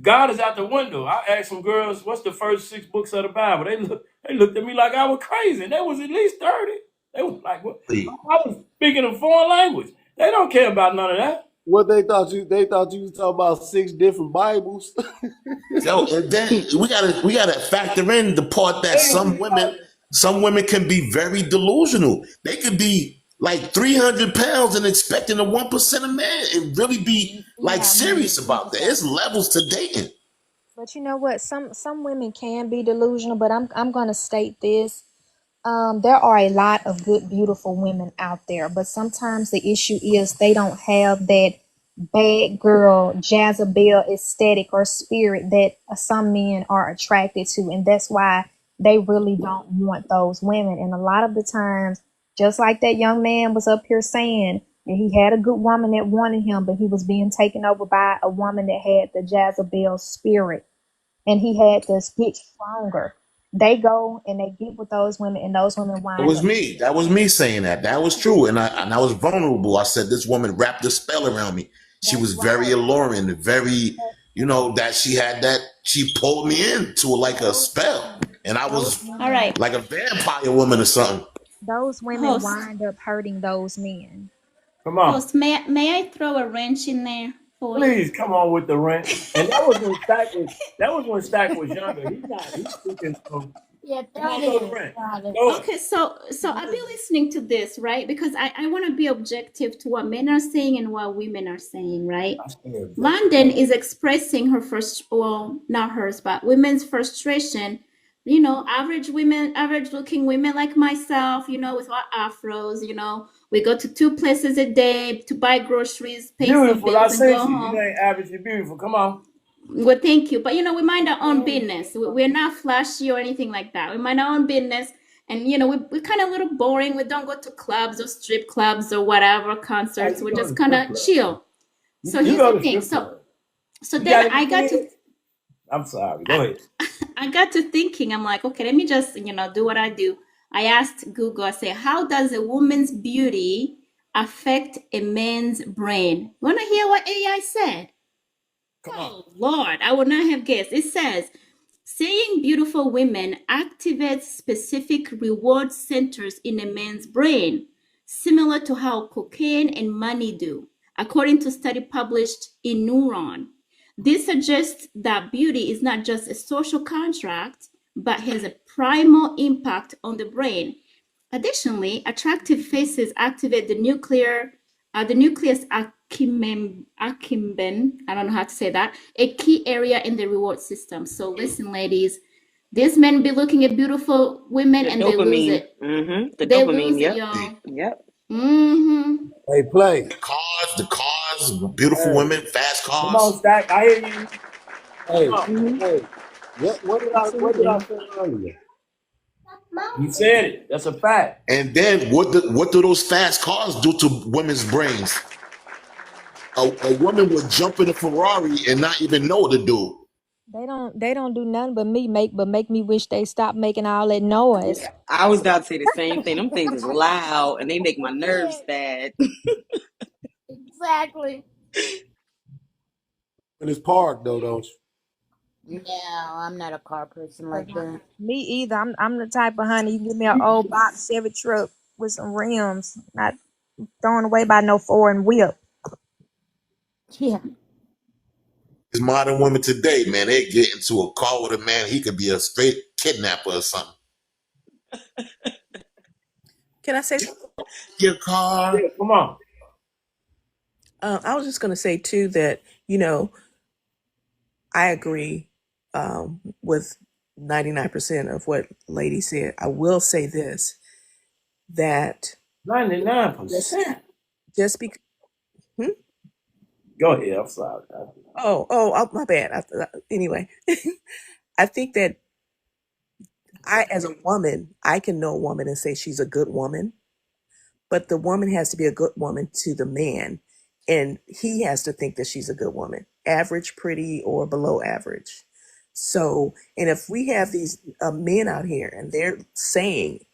God is out the window. I asked some girls, what's the first 6 books of the Bible? They looked at me like I was crazy. And they was at least 30. They was like, what? I was speaking a foreign language. They don't care about none of that. What they thought you was talking about 6 different Bibles. Yo, and then we gotta factor in the part that some women can be very delusional. They could be like 300 pounds and expecting a 1% of man and really be like Yeah, serious about that. It's levels to dating. but you know what? Some women can be delusional, but I'm gonna state this. There are a lot of good, beautiful women out there, but sometimes the issue is they don't have that bad girl, Jezebel aesthetic or spirit that some men are attracted to, and that's why they really don't want those women. And a lot of the times, just like that young man was up here saying that he had a good woman that wanted him, but he was being taken over by a woman that had the Jezebel spirit, and he had to get stronger. They go and they get with those women, and those women It wind was up. me. That was me saying that. That was true. And I was vulnerable. I said this woman wrapped a spell around me. She That's was very right. alluring, very, that she pulled me into like a spell. And I Those was All women, right, like a vampire woman or something. those women host, wind up hurting those men. Come on. host, may I throw a wrench in there for you? Please come on with the rent. And that was when Stack was younger. He's speaking from Yeah, come that on, go to is. rent. Got it. Go Okay, so I've been listening to this, right? Because I want to be objective to what men are saying and what women are saying, right? ahead. London is expressing her first, well, not hers, but women's frustration. Average women, average looking women like myself, with our afros, we go to 2 places a day to buy groceries, pay some Beautiful. I bills, and seen go you. You home. ain't average, you're beautiful. Come on. Well, thank you. But we mind our own business. We're not flashy or anything like that. We mind our own business. And we're kind of a little boring. We don't go to clubs or strip clubs or whatever Oh, concerts. you We're go just to kind strip of club. chill. So You here's go the to thing. strip So club. so You then got any I got to kids? I'm sorry. Go ahead. I got to thinking, I'm like, okay, let me just, do what I do. I asked Google, I said, how does a woman's beauty affect a man's brain? Want to hear what AI said? Come on. Oh, Lord, I would not have guessed. It says, seeing beautiful women activates specific reward centers in a man's brain, similar to how cocaine and money do, according to a study published in Neuron. This suggests that beauty is not just a social contract, but has a primal impact on the brain. Additionally, attractive faces activate the nucleus accumbens, I don't know how to say that, a key area in the reward system. So listen, ladies, these men be looking at beautiful women The and they lose dopamine. it. The They dopamine. lose it, Yep. y'all. Yep. Hey, play. The cars, beautiful Hey, women, fast come on, cars. Stack. I hear you. Hey, Come on. hey, what did I Absolutely. say earlier? You said it. That's a fact. And then what do those fast cars do to women's brains? A woman would jump in a Ferrari and not even know what to do. They don't do nothing but make me wish they stopped making all that noise. I was about to say the same thing. Them things is loud and they make my nerves bad. Exactly. And it's parked though, don't you? No, I'm not a car person like that. Me either. I'm the type of honey, you give me an old box Chevy truck with some rims, not thrown away by no foreign whip. Yeah. These modern women today, man, they get into a car with a man. He could be a straight kidnapper or something. Can I say something? Your car. Yeah, come on. I was just going to say too that I agree with 99% of what Lady said. I will say this, that 99%. just because. Go ahead. I'm sorry. Oh, my bad. Anyway, I think that as a woman, I can know a woman and say she's a good woman, but the woman has to be a good woman to the man, and he has to think that she's a good woman, average, pretty, or below average. So, and if we have these men out here and they're saying,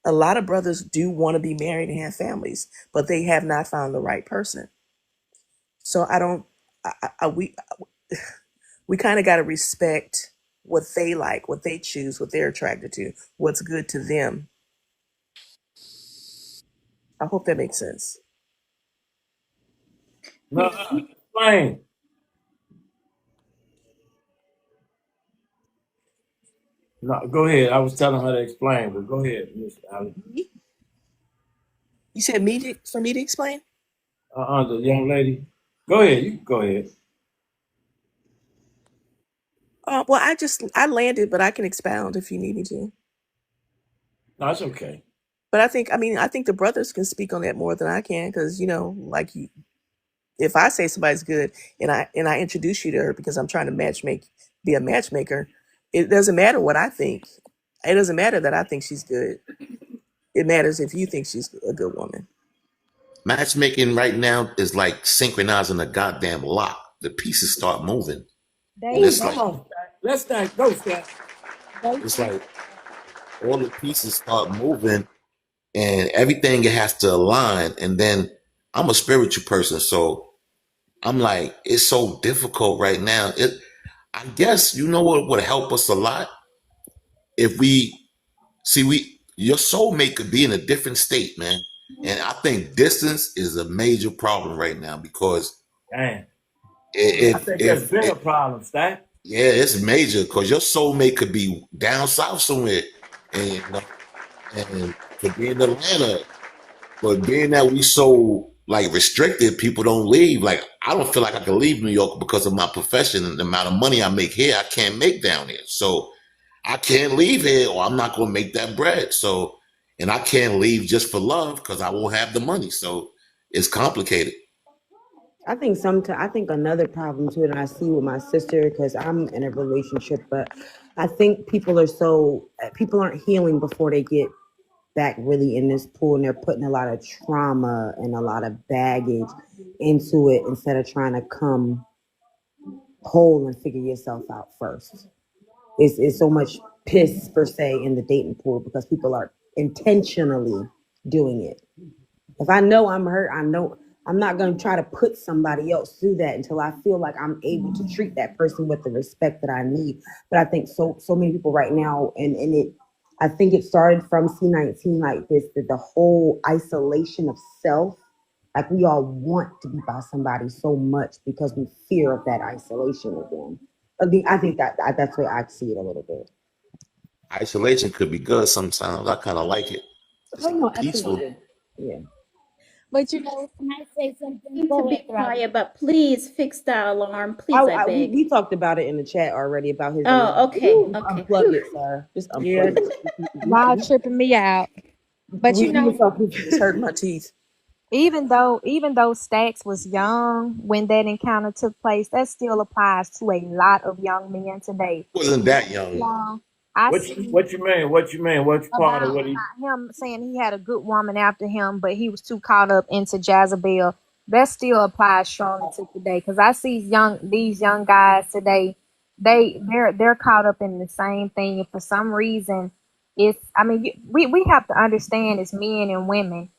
a lot of brothers do want to be married and have families, but they have not found the right person. So we kind of got to respect what they like, what they choose, what they're attracted to, what's good to them. I hope that makes sense. No, explain. No, go ahead. I was telling her to explain, but go ahead, Miss Allen. You said for me to explain? The young lady. Go ahead. You can go ahead. Well, I landed, but I can expound if you need me to. No, it's okay. But I think the brothers can speak on that more than I can, because if I say somebody's good and I introduce you to her because I'm trying to be a matchmaker, it doesn't matter what I think. It doesn't matter that I think she's good. It matters if you think she's a good woman. Matchmaking right now is like synchronizing a goddamn lock. The pieces start moving. Come on, let's go, Stack. It's like all the pieces start moving and everything has to align. And then I'm a spiritual person, so I'm like, it's so difficult right now. I guess you know what would help us a lot if your soulmate could be in a different state, man. And I think distance is a major problem right now because Dang. I if think that's been a problem, Stack. yeah, it's major because your soulmate could be down south somewhere, and could be in Atlanta, but being that we so like restricted, people don't leave. Like I don't feel like I can leave New York because of my profession and the amount of money I make here. I can't make down here, so I can't leave here, or I'm not going to make that bread. So, and I can't leave just for love because I won't have the money. So it's complicated. I think another problem too that I see with my sister, because I'm in a relationship, but I think people aren't healing before they get back really in this pool, and they're putting a lot of trauma and a lot of baggage into it instead of trying to come whole and figure yourself out first. It's so much piss per se in the dating pool because people are intentionally doing it. If I know I'm hurt, I know I'm not going to try to put somebody else through that until I feel like I'm able to treat that person with the respect that I need. But I think so many people right now, and it, I think it started from C19 like this, that the whole isolation of self, like we all want to be by somebody so much because we fear of that isolation of them. I think that's the way I see it a little bit. Isolation could be good sometimes. I kind of like it. It's peaceful. Yeah. But you know, Can I say something? need to Go be ahead, Robin. quiet, but please fix that alarm. Please, I beg. We talked about it in the chat already about his. Oh, okay. Ooh, Okay. unplug it, sir. Just unplug it. Y'all tripping me out. But you know, It's hurting my teeth. even though Stacks was young when that encounter took place, that still applies to a lot of young men today. Wasn't that young? What you mean? What you mean? What's part of what he? About him saying he had a good woman after him, but he was too caught up into Jezebel. That still applies strongly to today because I see these young guys today. They're caught up in the same thing. And for some reason, we have to understand as men and women,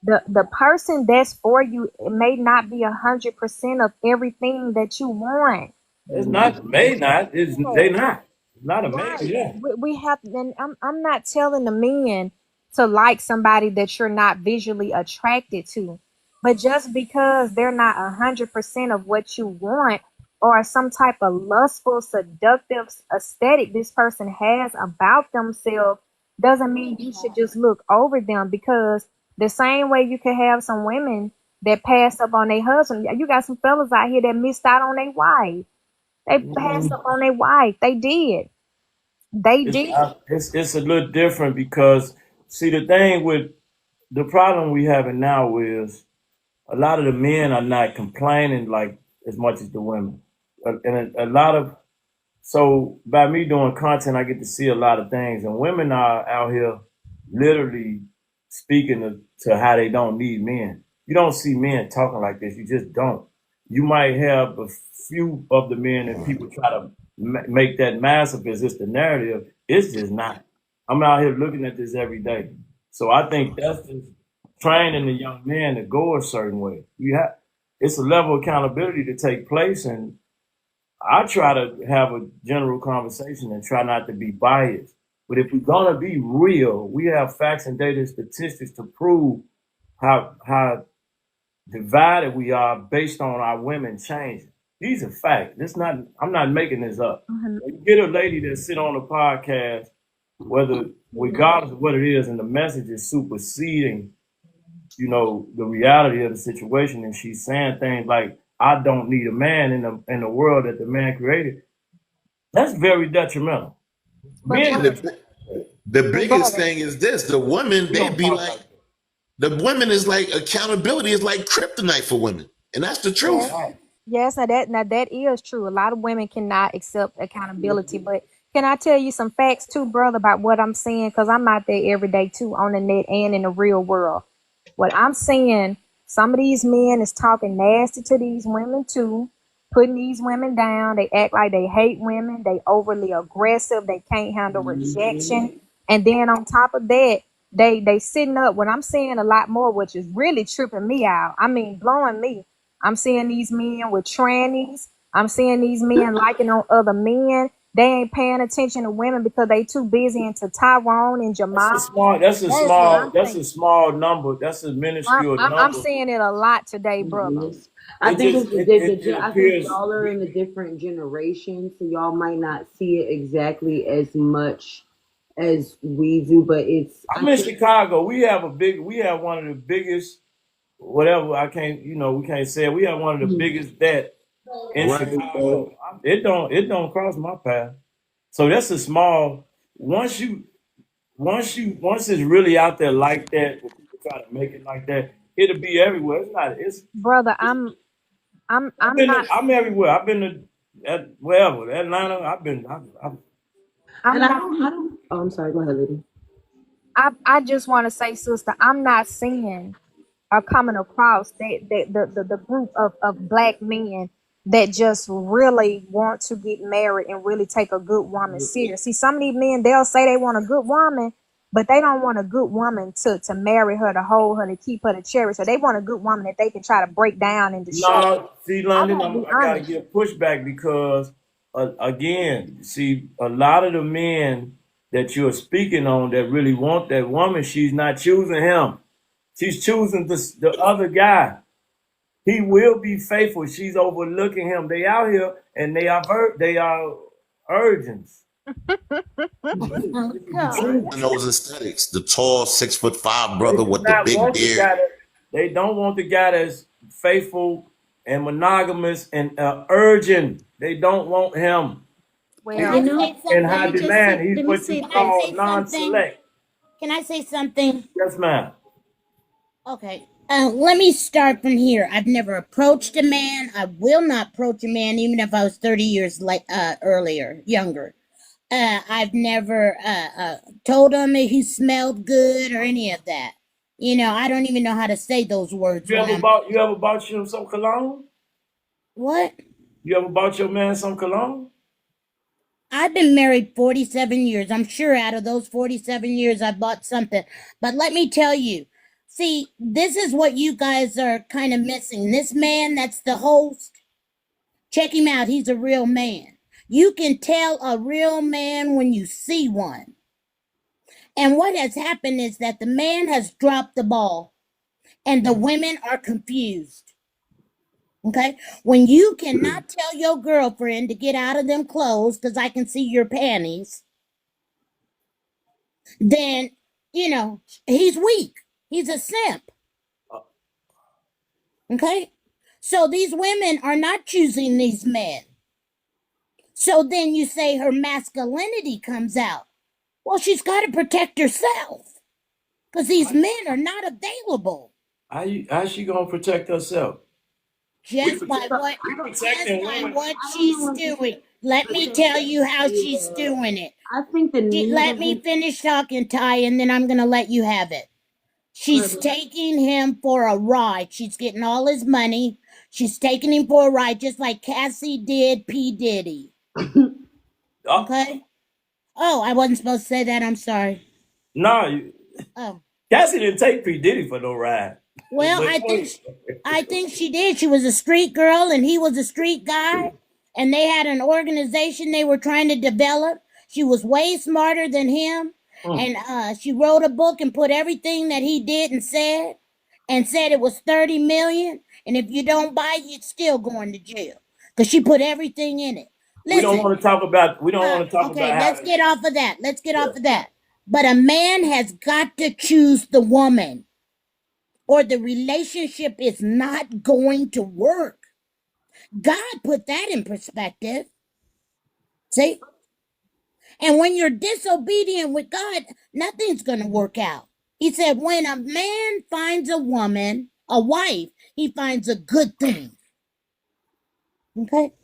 the person that's for you, it may not be 100% of everything that you want. It's not. May not. It's they not. Not a man. Right. Yeah. We have, and I'm not telling the men to like somebody that you're not visually attracted to, but just because they're not 100% of what you want or some type of lustful, seductive aesthetic this person has about themselves doesn't mean you should just look over them. Because the same way you could have some women that pass up on their husband, you got some fellas out here that missed out on their wife. They passed up on their wife. They did. It's a little different because see the thing with the problem we having now is a lot of the men are not complaining like as much as the women, and a lot of so by me doing content, I get to see a lot of things, and women are out here literally speaking to how they don't need men. You don't see men talking like this. You just don't. You might have a few of the men and people try to make that massive as it's the narrative. It's just not. I'm out here looking at this every day. So I think that's just training the young man to go a certain way. It's a level of accountability to take place, and I try to have a general conversation and try not to be biased. But if we're gonna be real, we have facts and data and statistics to prove how divided we are based on our women changing. These are facts. I'm not making this up. When you get a lady that sit on a podcast, regardless of what it is, and the message is superseding, the reality of the situation, and she's saying things like, I don't need a man in the world that the man created. That's very detrimental. The biggest thing is this: the women, they be like, the women is like accountability is like kryptonite for women, and that's the truth. Yes, now that is true. A lot of women cannot accept accountability, but can I tell you some facts too, brother, about what I'm seeing? Because I'm out there every day too, on the net and in the real world. What I'm seeing, some of these men is talking nasty to these women too, putting these women down. They act like they hate women. They overly aggressive. They can't handle rejection. And then on top of that, they sitting up. What I'm seeing a lot more, which is really tripping me out. I mean, blowing me. I'm seeing these men with trannies. I'm seeing these men liking on other men. They ain't paying attention to women because they too busy into Tyrone and Jamal. That's a small number. That's a minuscule number. I'm seeing it a lot today, brother. I think y'all are in a different generation, so y'all might not see it exactly as much as we do. But I'm in Chicago. We have one of the biggest. Whatever we can't say it. We have one of the biggest that in Chicago. It don't cross my path. So that's a small. Once it's really out there like that, if people try to make it like that, it'll be everywhere. It's not. It's brother. I'm everywhere. I've been to wherever Atlanta. I'm sorry. Go ahead, lady. I just want to say, sister, I'm not seeing are coming across the group of black men that just really want to get married and really take a good woman serious. See, some of these men, they'll say they want a good woman, but they don't want a good woman to marry her, to hold her, to keep her, to cherish her. They want a good woman that they can try to break down and destroy. No, see, I London, gotta be I gotta honest. give pushback because, again, see, a lot of the men that you're speaking on that really want that woman, she's not choosing him. She's choosing the other guy. He will be faithful. She's overlooking him. They out here and they are virgins. Oh, God. And those aesthetics, the tall 6'5" They brother do with the not big want the beard. guy that they don't want the guy that's faithful and monogamous and urgent. They don't want him. Can Well, I You know, say In something? high let me just demand. say, He's let me what you say Can I call this. say something? non-select. Can I say something? Yes, ma'am. Okay. Let me start from here. I've never approached a man. I will not approach a man, even if I was 30 years younger. I've never told him if he smelled good or any of that. You know, I don't even know how to say those words when I'm. You ever bought you some cologne? What? You ever bought your man some cologne? I've been married 47 years. I'm sure out of those 47 years, I bought something. But let me tell you, see, this is what you guys are kind of missing. This man that's the host, check him out. He's a real man. You can tell a real man when you see one. And what has happened is that the man has dropped the ball and the women are confused. Okay? When you cannot tell your girlfriend to get out of them clothes because I can see your panties, then, you know, he's weak. He's a simp. Okay? So these women are not choosing these men. So then you say her masculinity comes out. Well, she's got to protect herself because these men are not available. How's she gonna protect herself? Just by Protecting women. what she's doing. Let me tell you how she's doing it. I think the need Let of me it. finish talking, Ty, and then I'm going to let you have it. She's taking him for a ride. She's getting all his money. She's taking him for a ride, just like Cassie did P. Diddy. Okay? Oh, I wasn't supposed to say that. I'm sorry. No, Oh. Cassie didn't take P. Diddy for no ride. Well, I think she did. She was a street girl and he was a street guy, and they had an organization they were trying to develop. She was way smarter than him, and she wrote a book and put everything that he did and said it was 30 million, and if you don't buy it, you're still going to jail because she put everything in it. We don't Listen, want to talk about. We don't want to talk okay, about let's how. get off of that. Let's get off of that. But a man has got to choose the woman, or the relationship is not going to work. God put that in perspective. See? And when you're disobedient with God, nothing's going to work out. He said, when a man finds a woman, a wife, he finds a good thing. Okay?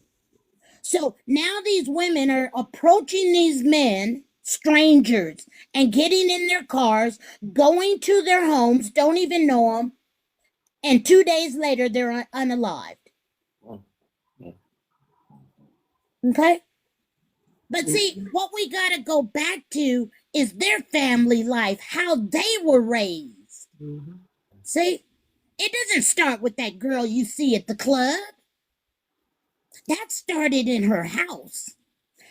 So now these women are approaching these men, strangers, and getting in their cars, going to their homes, don't even know them, and 2 days later, they're unalived. Okay? But see, what we got to go back to is their family life, how they were raised. See? It doesn't start with that girl you see at the club. That started in her house.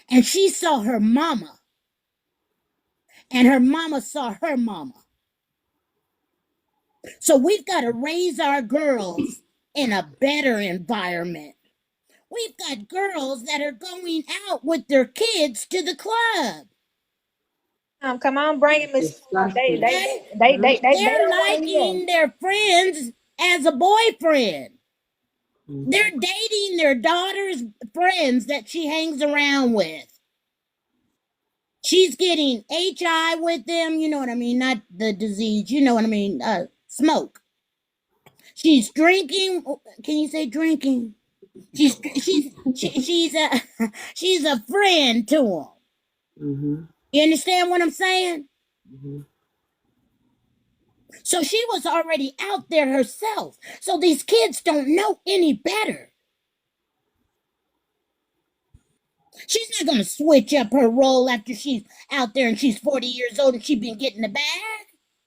And she saw her mama. And her mama saw her mama. So we've got to raise our girls in a better environment. We've got girls that are going out with their kids to the club. come on, bring it, Miss. They, they, Okay? they, they, they, they They're don't want to hear. liking their friends as a boyfriend. They're dating their daughter's friends that she hangs around with. She's getting HI with them, you know what I mean? Not the disease, you know what I mean? Smoke. She's drinking. Can you say drinking? She's a she's a friend to them. You understand what I'm saying? So she was already out there herself. So these kids don't know any better. She's not gonna switch up her role after she's out there and she's 40 years old and she's been getting the bag.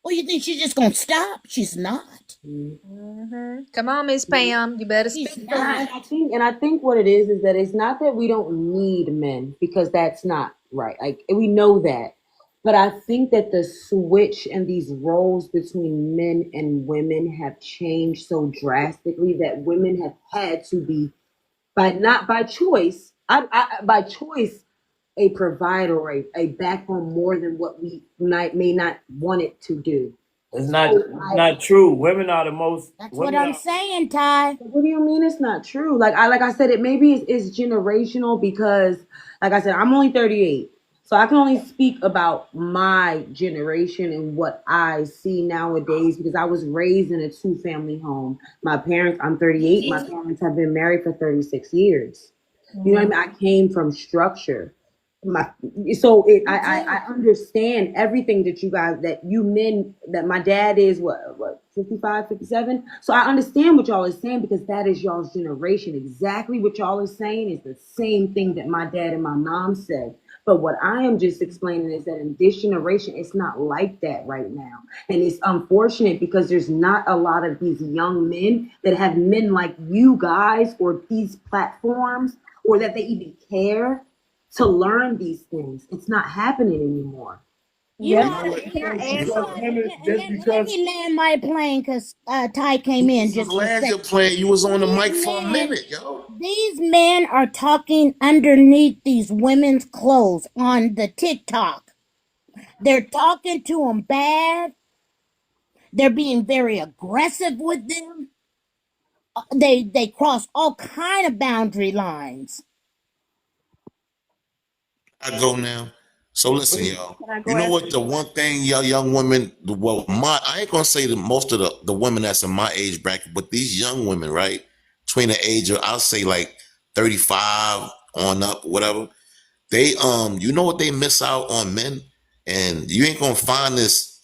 Or you think she's just gonna stop? She's not. Mm-hmm. Come on, Miss Pam. You better She's speak. not. I think what it is that it's not that we don't need men, because that's not right. Like, we know that. But I think that the switch and these roles between men and women have changed so drastically that women have had to be, not by choice, by choice, a provider or a backbone more than what we may not want it to do. It's not true. Women are the most. That's what I'm saying, Ty. What do you mean it's not true? Like I said, it maybe it's generational, because, like I said, I'm only 38. So I can only speak about my generation and what I see nowadays, because I was raised in a 2-family home. My parents, I'm 38. My parents have been married for 36 years. You know what I mean? I came from structure. I understand everything that you guys, that you men, that my dad is what 55, 57. So I understand what y'all is saying, because that is y'all's generation. Exactly what y'all is saying is the same thing that my dad and my mom said. But what I am just explaining is that in this generation, it's not like that right now. And it's unfortunate, because there's not a lot of these young men that have men like you guys, or these platforms, or that they even care to learn these things. It's not happening anymore. Let me land my plane, because Ty came in just land your plane. You was on the mic for a minute, yo. These men are talking underneath these women's clothes on the TikTok. They're talking to them bad. They're being very aggressive with them. They cross all kind of boundary lines. I go now. So listen, y'all. You know what? The one thing, y'all young women, I ain't gonna say that most of the women that's in my age bracket, but these young women, right, between the age of, I'll say like 35 on up, whatever. They you know what they miss out on men, and you ain't gonna find this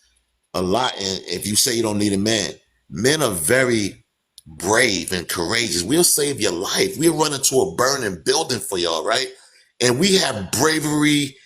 a lot. And if you say you don't need a man, men are very brave and courageous. We'll save your life. We'll run into a burning building for y'all, right? And we have bravery.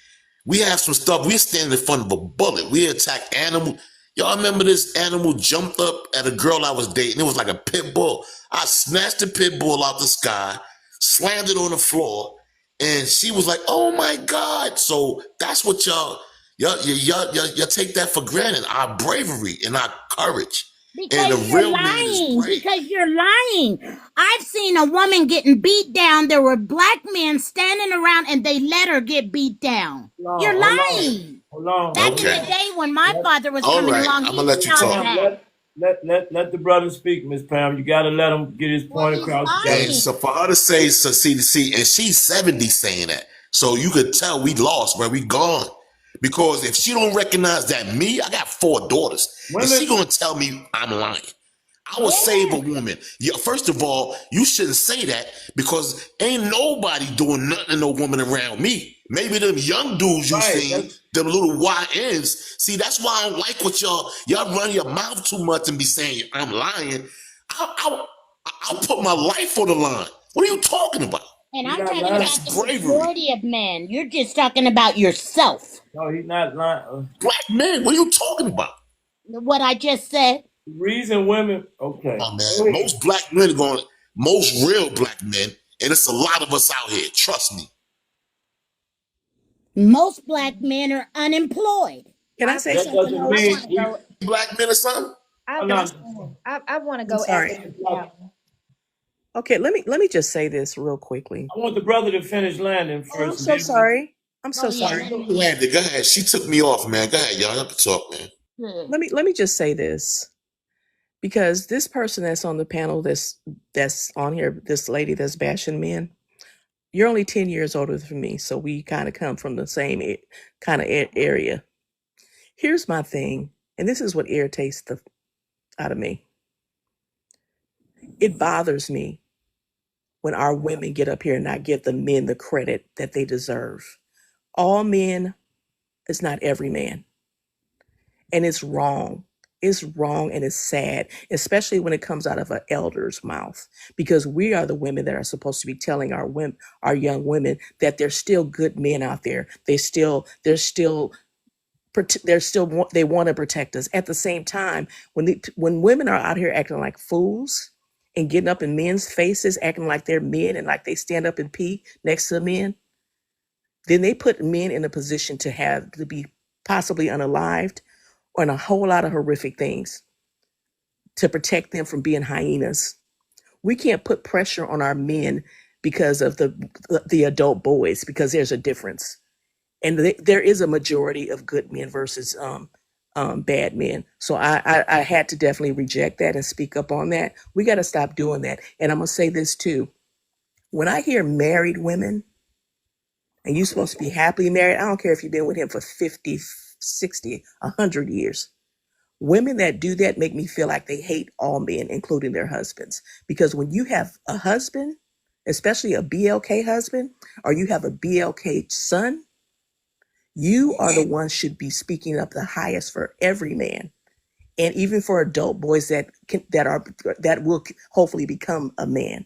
We have some stuff. We're standing in front of a bullet. We attack animal. Y'all remember this animal jumped up at a girl I was dating? It was like a pit bull. I snatched the pit bull out the sky, slammed it on the floor, and she was like, "Oh my God!" So that's what y'all take that for granted. Our bravery and our courage. Because you're lying. Because you're lying. I've seen a woman getting beat down. There were black men standing around and they let her get beat down. You're lying. Hold on. Back in the day when my father was coming along, I'm gonna let you talk. Let the brother speak, Miss Pam. You gotta let him get his point across. And so for her to say CDC, and she's 70 saying that, so you could tell we lost, where we gone. Because if she don't recognize that me, I got 4 daughters, and she gonna tell me I'm lying. I will save a woman. Yeah, first of all, you shouldn't say that, because ain't nobody doing nothing to no woman around me. Maybe them young dudes you seen, them little YNs. See, that's why I don't like what y'all run your mouth too much and be saying I'm lying. I'll put my life on the line. What are you talking about? And I'm talking about the majority of men. You're just talking about yourself. No, he's not lying. Black men, what are you talking about? What I just said. The reason women, okay. Oh, man. Most black men are going, most real black men, and it's a lot of us out here, trust me. Most black men are unemployed. Can I say something else? Black men or something? I want to go after that. Okay, let me just say this real quickly. I want the brother to finish landing first. I'm so sorry. I'm so sorry. Go ahead. She took me off, man. Go ahead, y'all. Y'all can talk, man. Let me just say this, because this person that's on the panel, that's on here, this lady that's bashing men, you're only 10 years older than me, so we kind of come from the same kind of area. Here's my thing, and this is what irritates out of me. It bothers me when our women get up here and not give the men the credit that they deserve. All men is not every man. And it's wrong. It's wrong and it's sad, especially when it comes out of an elder's mouth, because we are the women that are supposed to be telling our women, our young women, that there's still good men out there. They want to protect us. At the same time, when women are out here acting like fools and getting up in men's faces, acting like they're men and like they stand up and pee next to men, then they put men in a position to be possibly unalived or in a whole lot of horrific things to protect them from being hyenas. We can't put pressure on our men because of the adult boys, because there's a difference. And there is a majority of good men versus bad men. So I had to definitely reject that and speak up on that. We got to stop doing that. And I'm going to say this too. When I hear married women, and you're supposed to be happily married, I don't care if you've been with him for 50, 60, 100 years. Women that do that make me feel like they hate all men, including their husbands. Because when you have a husband, especially a BLK husband, or you have a BLK son, you are the one should be speaking up the highest for every man, and even for adult boys that will hopefully become a man.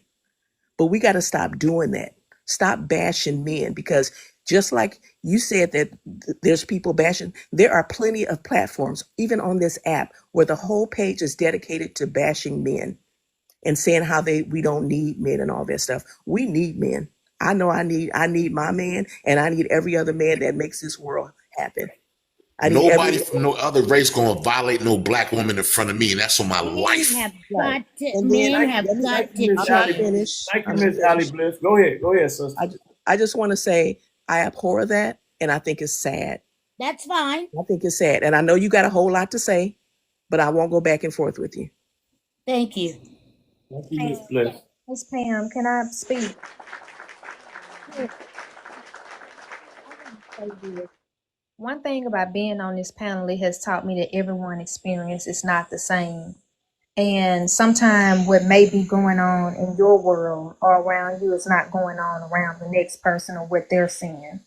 But we got to stop doing that. Stop bashing men, because just like you said that there's people bashing, there are plenty of platforms, even on this app, where the whole page is dedicated to bashing men and saying how we don't need men and all that stuff. We need men. I know I need my man, and I need every other man that makes this world happen. Nobody from no other race gonna violate no black woman in front of me, and that's on my life. Men have got to change. Thank you, Miss Allie Bliss. Go ahead, sister. I just want to say I abhor that, and I think it's sad. That's fine. I think it's sad, and I know you got a whole lot to say, but I won't go back and forth with you. Thank you. Thank you, Miss Bliss. Miss Pam, can I speak? One thing about being on this panel, it has taught me that everyone's experience is not the same. And sometimes what may be going on in your world or around you is not going on around the next person or what they're seeing.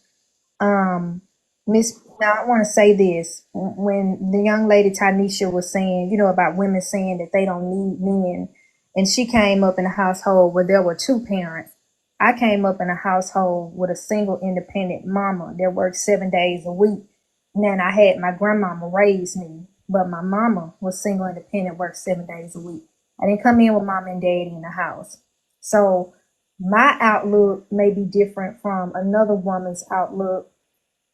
Now I want to say this. When the young lady Tanisha was saying, about women saying that they don't need men, and she came up in a household where there were two parents. I came up in a household with a single independent mama that worked 7 days a week. And then I had my grandmama raise me, but my mama was single independent, worked 7 days a week. I didn't come in with mom and daddy in the house. So my outlook may be different from another woman's outlook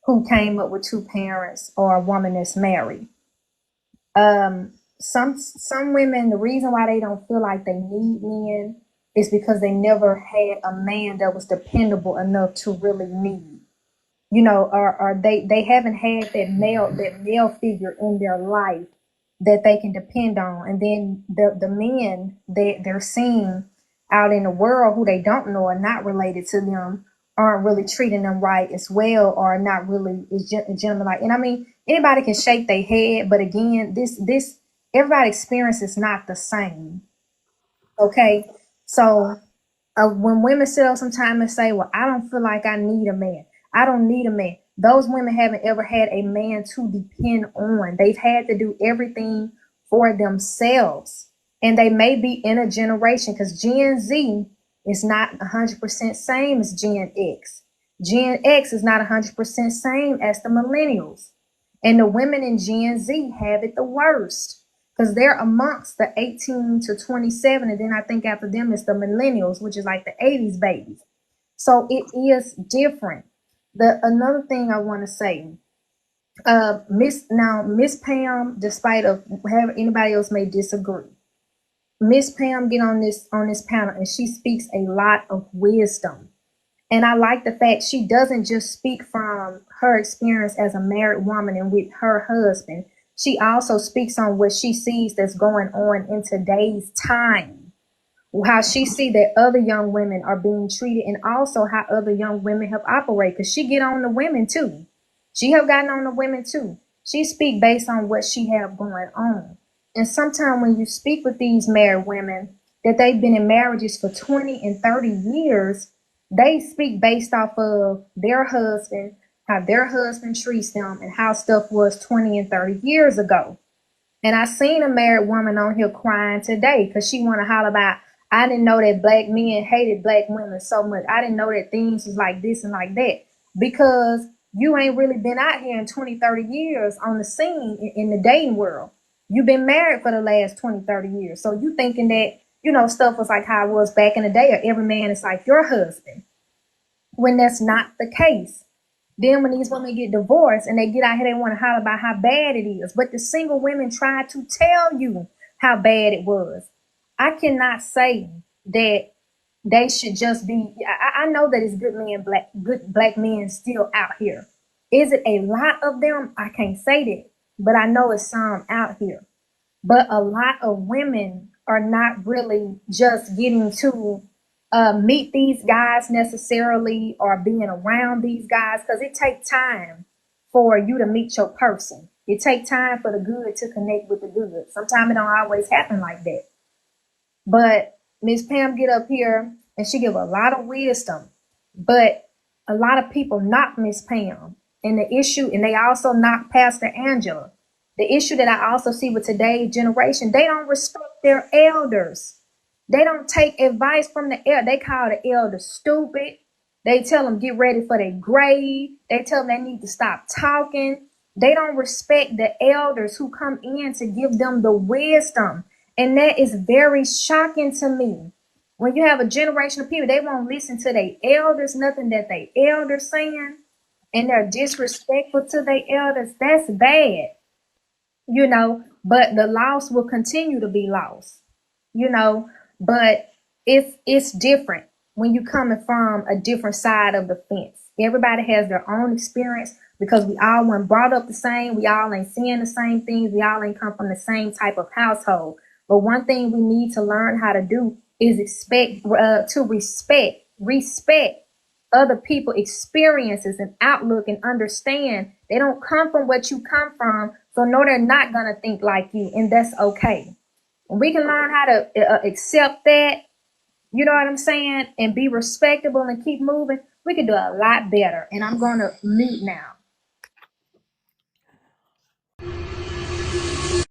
who came up with two parents, or a woman that's married. Some women, the reason why they don't feel like they need men is because they never had a man that was dependable enough to really need, or they haven't had that male figure in their life that they can depend on. And then the men they're seeing out in the world who they don't know are not related to them, aren't really treating them right as well, or not really gentlemen like. And I mean, anybody can shake their head, but again, this everybody's experience is not the same. Okay, so when women sit up sometimes and say, "Well, I don't feel like I need a man. I don't need a man." Those women haven't ever had a man to depend on. They've had to do everything for themselves, and they may be in a generation, because Gen Z is not 100% same as Gen X. Gen X is not 100% same as the millennials. And the women in Gen Z have it the worst, because they're amongst the 18 to 27. And then I think after them is the millennials, which is like the 80s babies. So it is different. Another thing I want to say, Miss Pam, despite of whatever anybody else may disagree, Miss Pam get on this panel and she speaks a lot of wisdom. And I like the fact she doesn't just speak from her experience as a married woman and with her husband. She also speaks on what she sees that's going on in today's time, how she see that other young women are being treated, and also how other young women have operated, because she get on the women too. She have gotten on the women too. She speak based on what she have going on. And sometimes when you speak with these married women that they've been in marriages for 20 and 30 years, they speak based off of their husband, how their husband treats them, and how stuff was 20 and 30 years ago. And I seen a married woman on here crying today because she want to holler about, I didn't know that black men hated black women so much. I didn't know that things was like this and like that. Because you ain't really been out here in 20, 30 years on the scene in the dating world. You've been married for the last 20, 30 years. So you thinking that, you know, stuff was like how it was back in the day, or every man is like your husband, when that's not the case. Then when these women get divorced and they get out here, they want to holler about how bad it is. But the single women try to tell you how bad it was. I cannot say that they should just be. I know that it's good black men still out here. Is it a lot of them? I can't say that, but I know it's some out here. But a lot of women are not really just getting to meet these guys necessarily, or being around these guys, because it takes time for you to meet your person. It takes time for the good to connect with the good. Sometimes it don't always happen like that. But Miss Pam get up here and she give a lot of wisdom, but a lot of people knock Miss Pam, and the issue, and they also knock Pastor Angela. The issue that I also see with today's generation, they don't respect their elders. They don't take advice from the elder. They call the elder stupid. They tell them get ready for their grave. They tell them they need to stop talking. They don't respect the elders who come in to give them the wisdom. And that is very shocking to me. When you have a generation of people, they won't listen to their elders, nothing that they elders saying, and they're disrespectful to their elders. That's bad, you know, but the loss will continue to be lost, you know, but it's different when you coming from a different side of the fence. Everybody has their own experience because we all weren't brought up the same. We all ain't seeing the same things. We all ain't come from the same type of household. But one thing we need to learn how to do is respect other people's experiences and outlook, and understand they don't come from what you come from. So no, they're not going to think like you, and that's okay. When we can learn how to accept that, you know what I'm saying, and be respectable and keep moving, we can do a lot better. And I'm going to mute now.